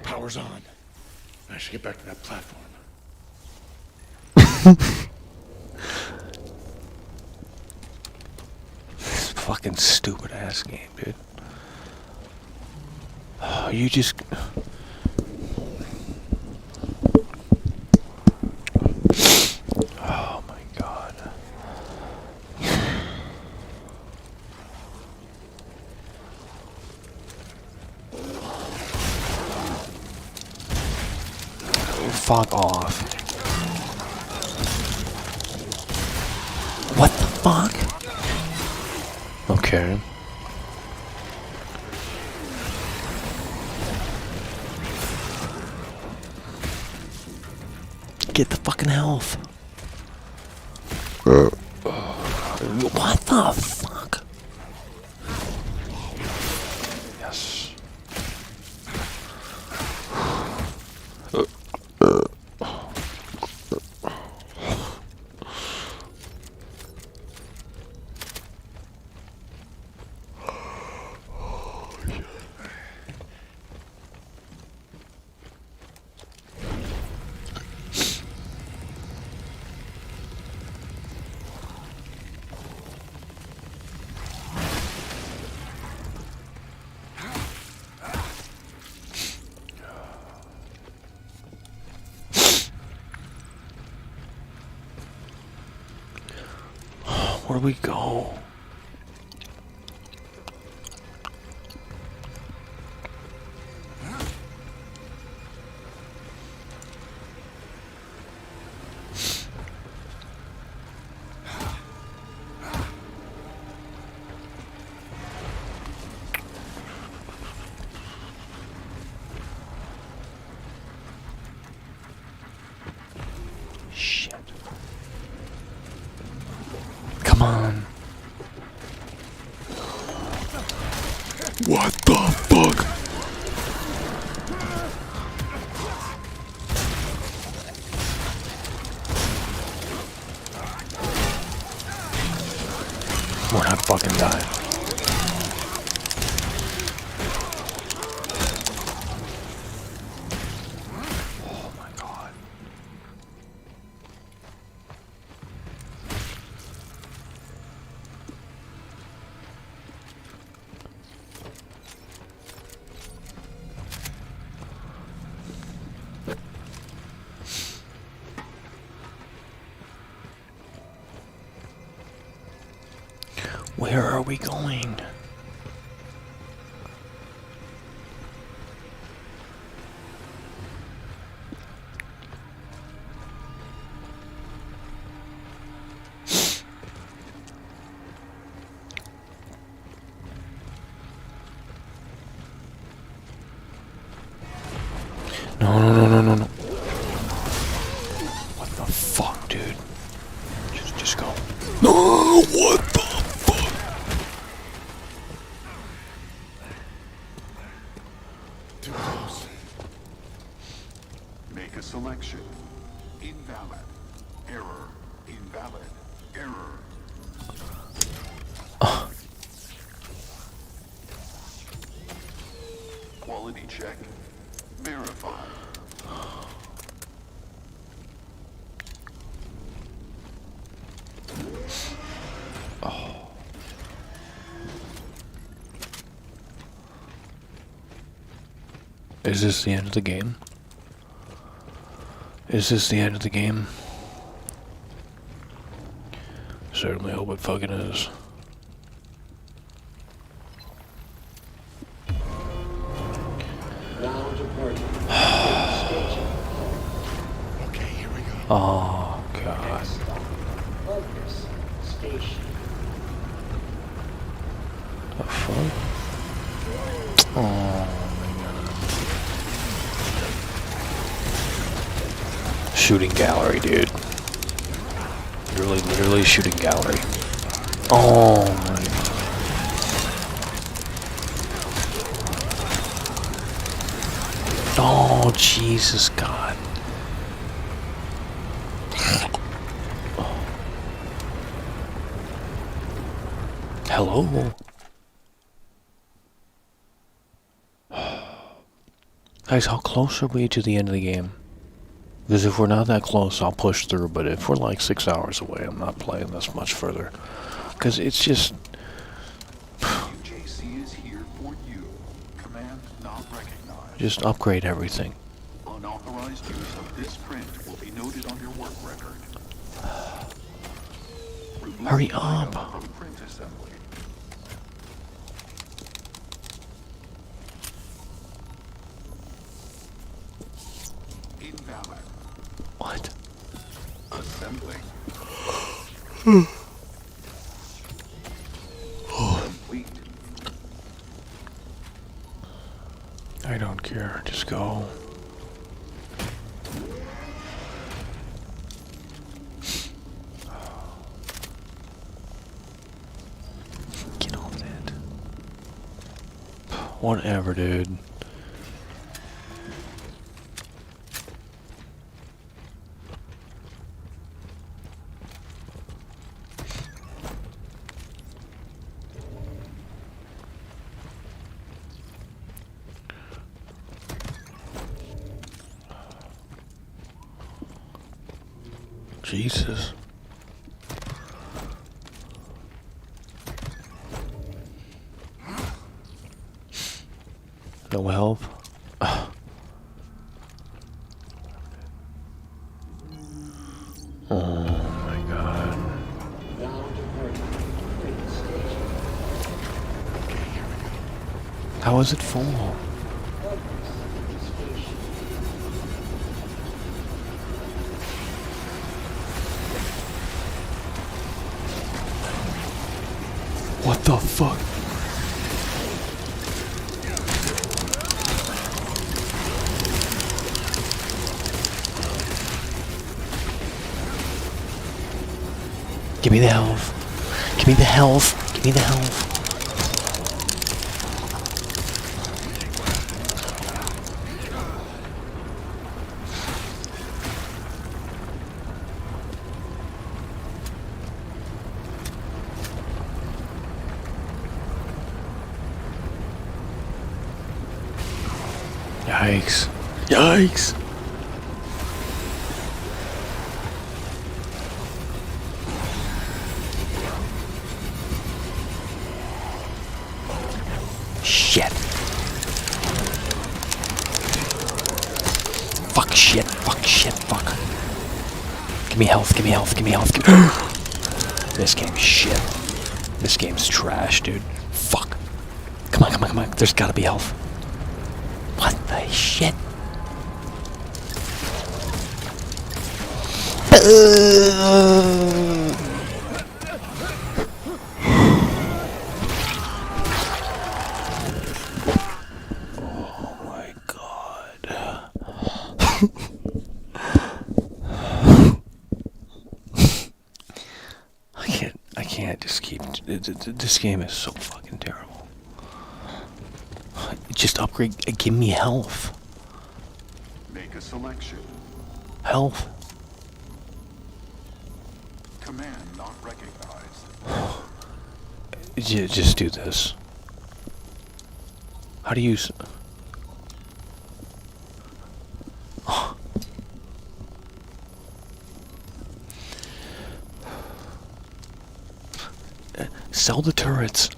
Power's on. I should get back to that platform. This fucking stupid ass game, dude. You just. Oh my god. Fuck off. What the fuck? Okay. Get the fucking health. What the fuck? Yes. Where do we go? Shit. Come on. What the fuck? We're not fucking dying. Oh my god. Where are we going? No, no, no, no, no, no. What the fuck, dude? Just go. No, what the fuck? Too close. Make a selection. Invalid. Error. Invalid. Error. Quality check. Verify. Is this the end of the game? Is this the end of the game? Certainly hope it fucking is. Okay, here we go. Oh, God. The fuck? Oh, my God. Shooting gallery, dude. Literally shooting gallery. Oh, my God. Oh, Jesus, God. Hello? Guys, how close are we to the end of the game? Because if we're not that close, I'll push through, but if we're like 6 hours away, I'm not playing this much further. Because it's just... UJC is here for you. Command not recognized. Just upgrade everything. Unauthorized use of this print will be noted on your work record. Remove Hurry the item up. from print assembly. Invalid. What? Assembling. Complete. I don't care. Just go. Get on that. Whatever, dude. Jesus. No help? Oh my God. How is it full? What the fuck? Give me the health. Give me the health. Give me the health. Yikes. Yikes. Shit. Fuck shit. Fuck shit. Fuck. Give me health. Give me health. Give me health. Give me This game's shit. This game's trash, dude. Fuck. Come on, come on, come on. There's gotta be health. What the shit? Oh my God. This game is so fucking terrible. Just upgrade. Give me health. Make a selection. Health. Command not recognized. Just do this. How do you... Sell the turrets.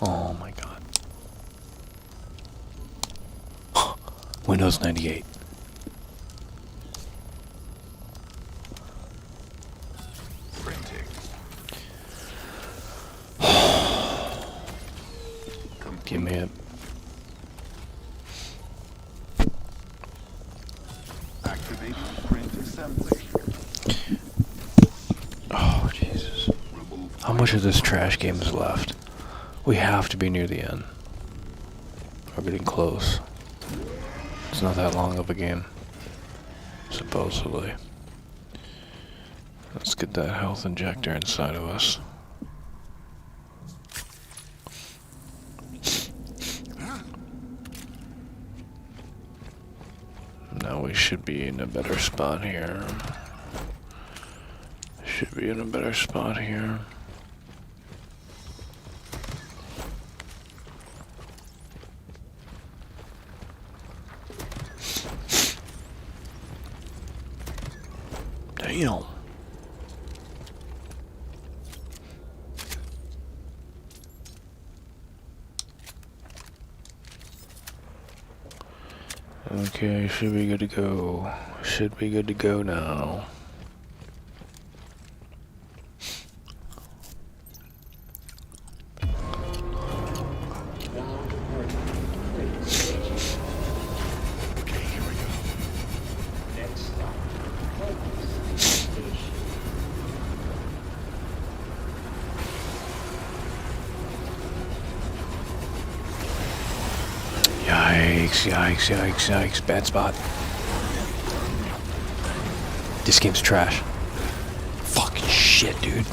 Oh my god. Windows 98. Printing. Give me it. Activating print assembly. Oh, Jesus. How much of this trash game is left? We have to be near the end. We're getting close. It's not that long of a game. Supposedly. Let's get that health injector inside of us. Now we should be in a better spot here. Should be in a better spot here. Damn. Okay, should be good to go. Should be good to go now. Yikes, yikes, yikes. Bad spot. This game's trash. Fucking shit, dude.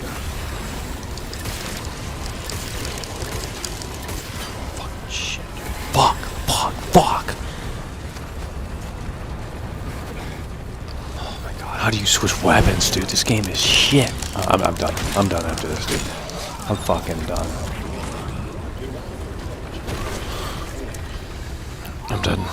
Fucking shit, dude. Fuck. Oh my god, how do you switch weapons, dude? This game is shit. I'm done. I'm done after this, dude. I'm fucking done. I'm done.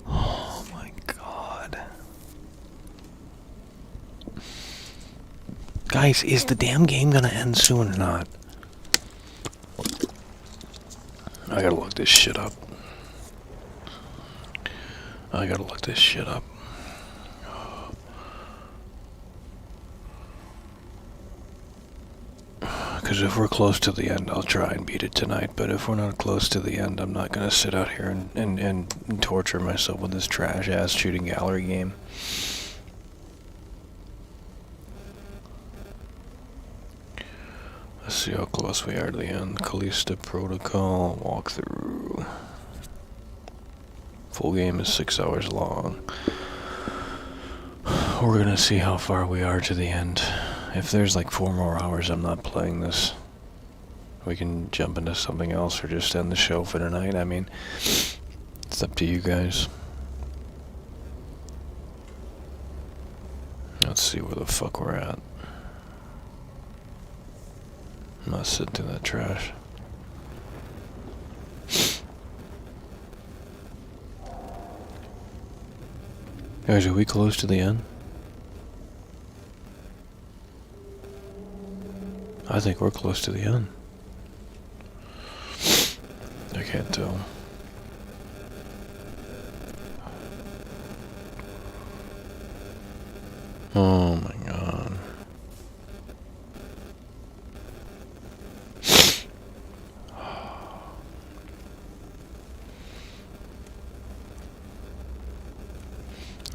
Oh my god. Guys, is the damn game gonna end soon or not? I gotta look this shit up. Because if we're close to the end, I'll try and beat it tonight. But if we're not close to the end, I'm not going to sit out here and torture myself with this trash-ass shooting gallery game. Let's see how close we are to the end. Callisto Protocol, walkthrough. Full game is 6 hours long. We're going to see how far we are to the end. If there's like 4 more hours, I'm not playing this. We can jump into something else or just end the show for tonight. I mean, it's up to you guys. Let's see where the fuck we're at. I'm not sitting through that trash. Guys, are we close to the end? I think we're close to the end. I can't tell. Oh my god.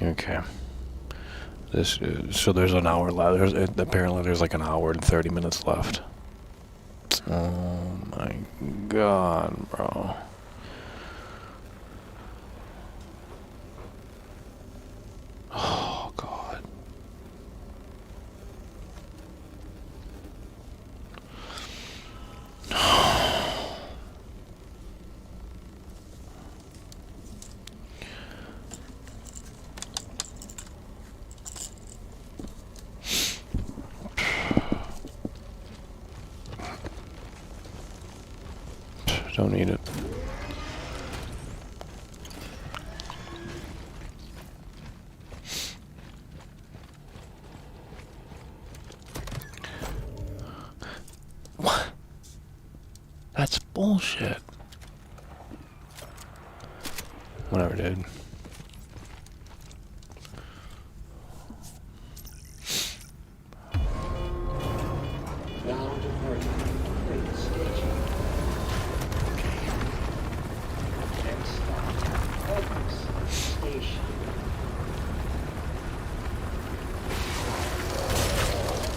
Okay. This is, so there's an hour left. Apparently there's like an hour and 30 minutes left. Oh my god, bro. don't need it. What? That's bullshit. Whatever, dude.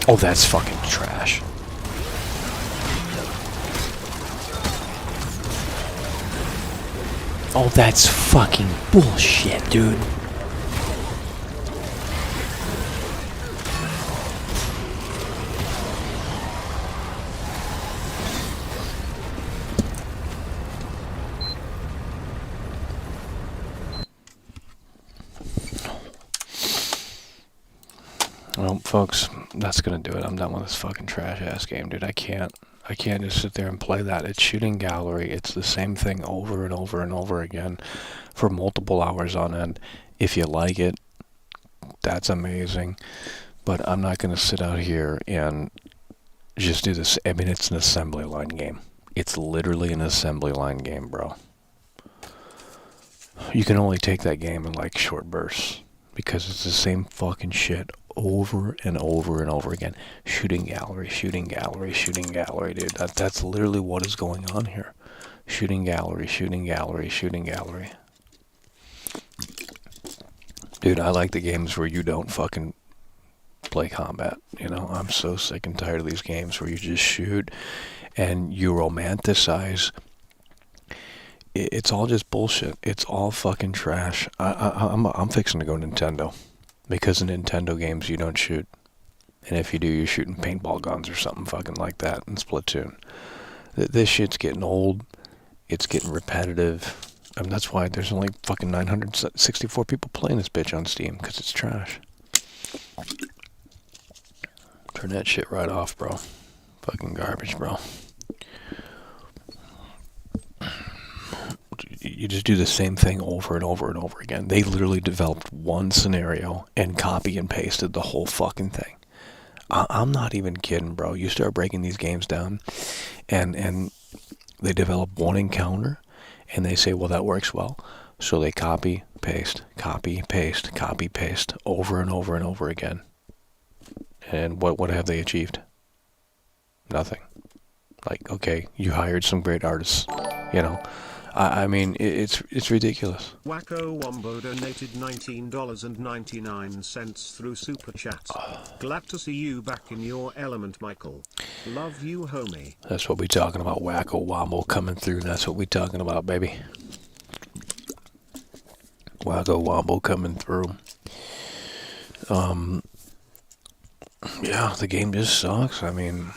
Oh, that's fucking trash. Oh, that's fucking bullshit, dude. Well, folks, that's gonna do it. I'm done with this fucking trash-ass game, dude. I can't just sit there and play that. It's shooting gallery. It's the same thing over and over and over again for multiple hours on end. If you like it, that's amazing. But I'm not gonna sit out here and just do this. I mean, it's an assembly line game. It's literally an assembly line game, bro. You can only take that game in like short bursts because it's the same fucking shit over and over and over again. Shooting gallery, shooting gallery, shooting gallery, dude. That's literally what is going on here. Shooting gallery, shooting gallery, shooting gallery. Dude, I like the games where you don't fucking play combat. You know, I'm so sick and tired of these games where you just shoot and you romanticize. It's all just bullshit. It's all fucking trash. I'm fixing to go Nintendo. Because in Nintendo games, you don't shoot. And if you do, you're shooting paintball guns or something fucking like that in Splatoon. This shit's getting old. It's getting repetitive. I mean, that's why there's only fucking 964 people playing this bitch on Steam. Because it's trash. Turn that shit right off, bro. Fucking garbage, bro. You just do the same thing over and over and over again. They literally developed one scenario and copy and pasted the whole fucking thing. I'm not even kidding, bro. You start breaking these games down, and they develop one encounter, and they say, well, that works well. So they copy, paste, copy, paste, copy, paste, over and over and over again. And what have they achieved? Nothing. Like, okay, you hired some great artists, you know. I mean, it's ridiculous. Wacko Wombo donated $19.99 through Super Chat. Glad to see you back in your element, Michael. Love you, homie. That's what we talking about, Wacko Wombo coming through. That's what we talking about, baby. Wacko Wombo coming through. Yeah, the game just sucks. I mean...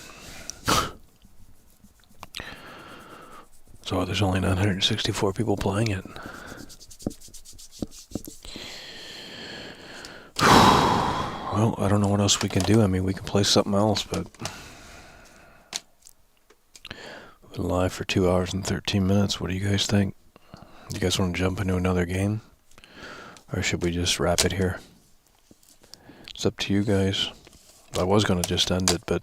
So there's only 964 people playing it. Well, I don't know what else we can do. I mean, we can play something else, but... We've been live for 2 hours and 13 minutes. What do you guys think? You guys want to jump into another game? Or should we just wrap it here? It's up to you guys. I was going to just end it, but...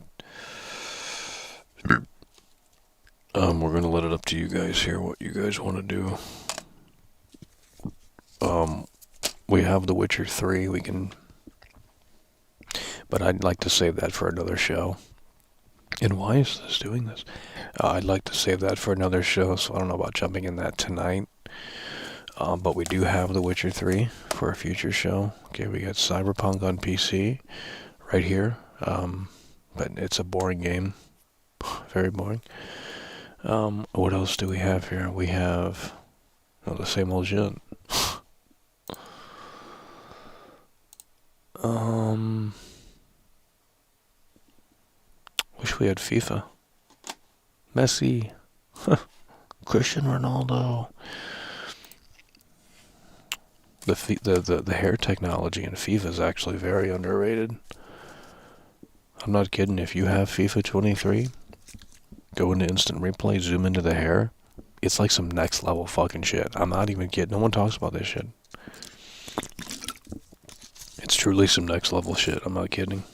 we're going to let it up to you guys here, what you guys want to do. We have The Witcher 3, we can... But I'd like to save that for another show. And why is this doing this? I'd like to save that for another show, so I don't know about jumping in that tonight. But we do have The Witcher 3 for a future show. Okay, we got Cyberpunk on PC right here. But it's a boring game. Very boring. What else do we have here? We have the same old shit. Wish we had FIFA. Messi. Cristiano Ronaldo. The hair technology in FIFA is actually very underrated. I'm not kidding. If you have FIFA 23, go into instant replay, zoom into the hair. it's like some next level fucking shit. I'm not even kidding. No one talks about this shit. It's truly some next level shit. I'm not kidding.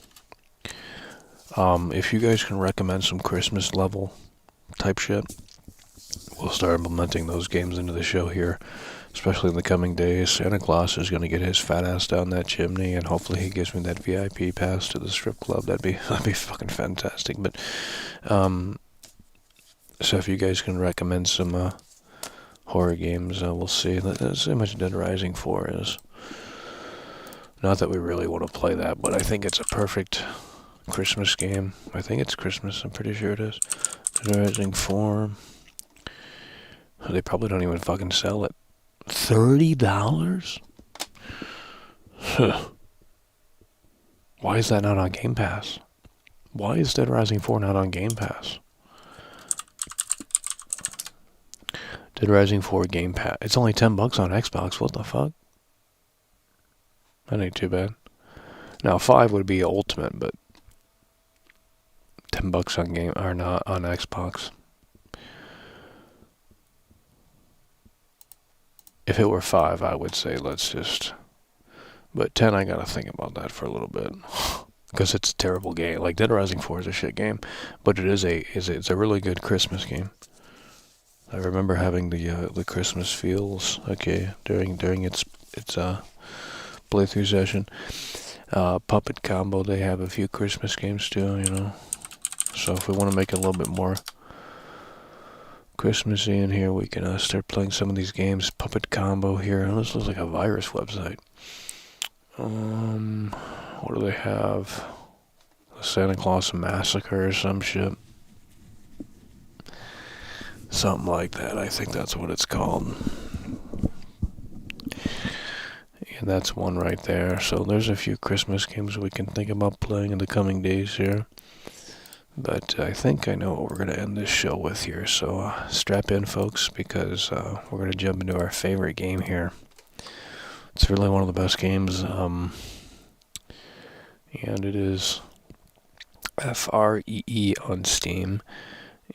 If you guys can recommend some Christmas level type shit, we'll start implementing those games into the show here, especially in the coming days. Santa Claus is going to get his fat ass down that chimney, and hopefully he gives me that VIP pass to the strip club. That'd be fucking fantastic. But so if you guys can recommend some horror games, we'll see. Let's see how much Dead Rising 4 is. Not that we really want to play that, but I think it's a perfect Christmas game. I think it's Christmas. I'm pretty sure it is. Dead Rising 4. They probably don't even fucking sell it. $30? Huh. Why is that not on Game Pass? Why is Dead Rising 4 not on Game Pass? Dead Rising 4 Game Pass. It's only $10 on Xbox. What the fuck? That ain't too bad. Now 5 would be ultimate, but $10 on game or not on Xbox. If it were 5, I would say let's just. But 10, I gotta think about that for a little bit, because it's a terrible game. Like Dead Rising 4 is a shit game, but it's a really good Christmas game. I remember having the Christmas feels during its playthrough session. Puppet Combo, they have a few Christmas games too, you know. So if we want to make it a little bit more Christmassy in here, we can start playing some of these games. Puppet Combo here. Oh, this looks like a virus website. What do they have? The Santa Claus Massacre or some shit. Something like that. I think that's what it's called. And that's one right there. So there's a few Christmas games we can think about playing in the coming days here. But I think I know what we're going to end this show with here. So strap in, folks, because we're going to jump into our favorite game here. It's really one of the best games. And it is Free on Steam.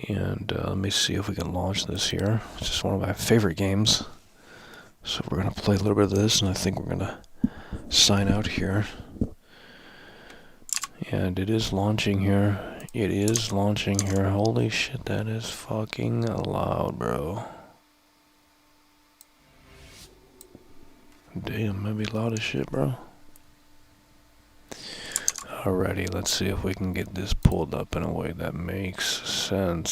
And let me see if we can launch this here. It's just one of my favorite games. So we're going to play a little bit of this, and I think we're going to sign out here. And it is launching here. It is launching here. Holy shit, that is fucking loud, bro. Damn, maybe loud as shit, bro. Alrighty, let's see if we can get this pulled up in a way that makes sense.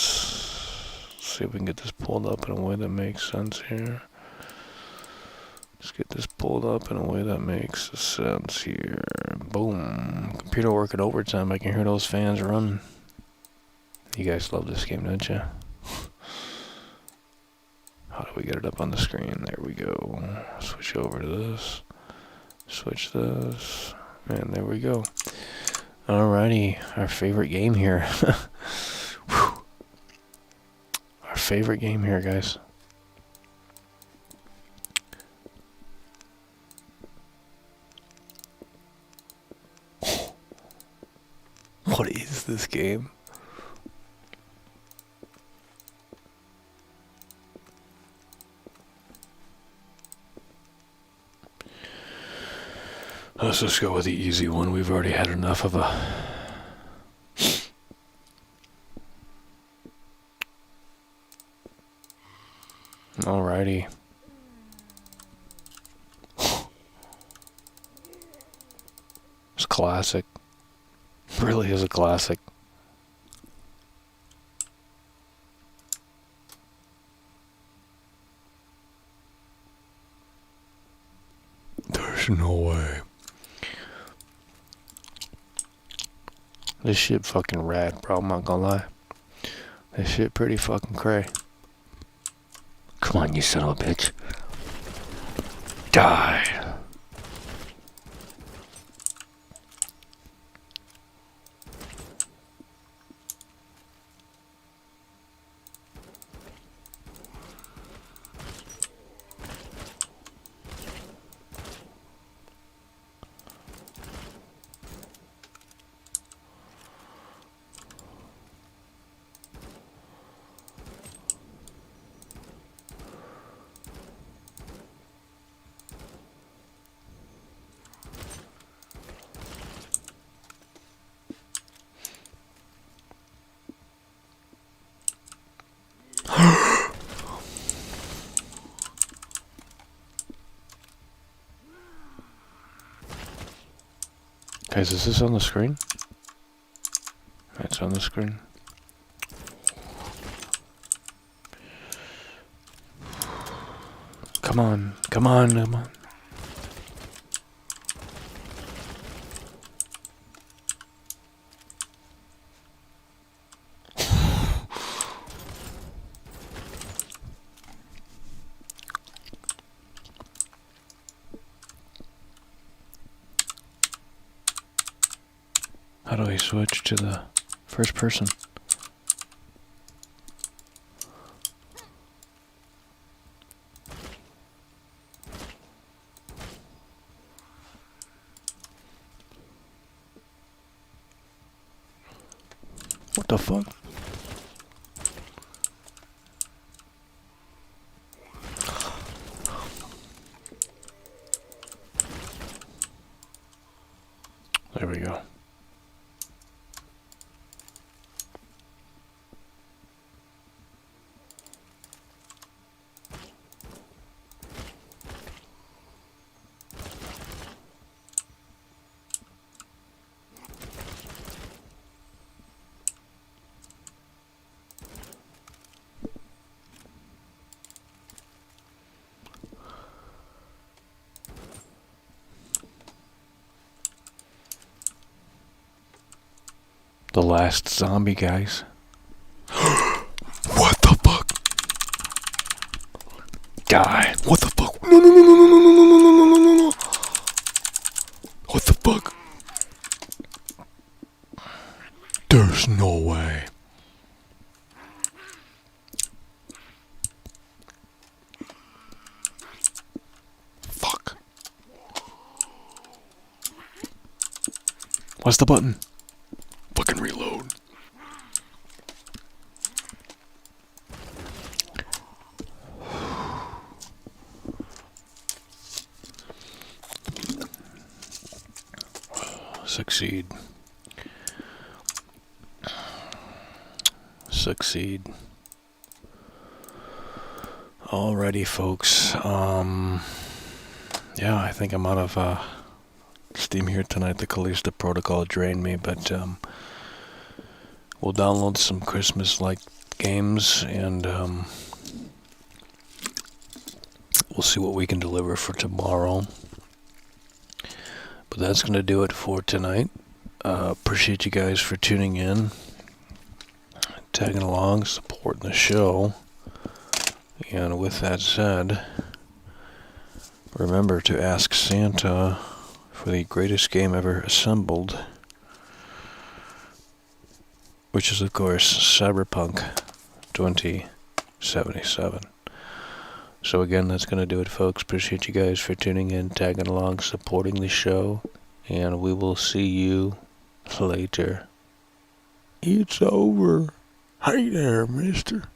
See if we can get this pulled up in a way that makes sense here. Let's get this pulled up in a way that makes sense here. Boom. Computer working overtime. I can hear those fans running. You guys love this game, don't you? How do we get it up on the screen? There we go. Switch over to this. Switch this. And there we go. Alrighty. Our favorite game here. Our favorite game here, guys. What is this game? Let's just go with the easy one. We've already had enough of a... Alrighty. It's classic. Really is a classic. There's no way. This shit fucking rad, bro. I'm not gonna lie. This shit pretty fucking cray. Come on, you son of a bitch. Die. Guys, is this on the screen? It's on the screen. Come on, come on, come on. How do I switch to the first person? What the fuck? There we go. The last zombie, guys. What the fuck? Die. What the fuck? No, no, no, no, no, no, no, no, no, no, no, no. What the fuck? There's no way. Fuck. What's the button? Fucking reload. Succeed. Succeed. Alrighty, folks. Yeah, I think I'm out of steam here tonight. The Callisto Protocol drained me, but we'll download some Christmas-like games, and we'll see what we can deliver for tomorrow. But that's going to do it for tonight. Appreciate you guys for tuning in, tagging along, supporting the show. And with that said, remember to ask Santa for the greatest game ever assembled, which is, of course, Cyberpunk 2077. So again, that's going to do it, folks. Appreciate you guys for tuning in, tagging along, supporting the show, and we will see you later. It's over. Hey there, mister.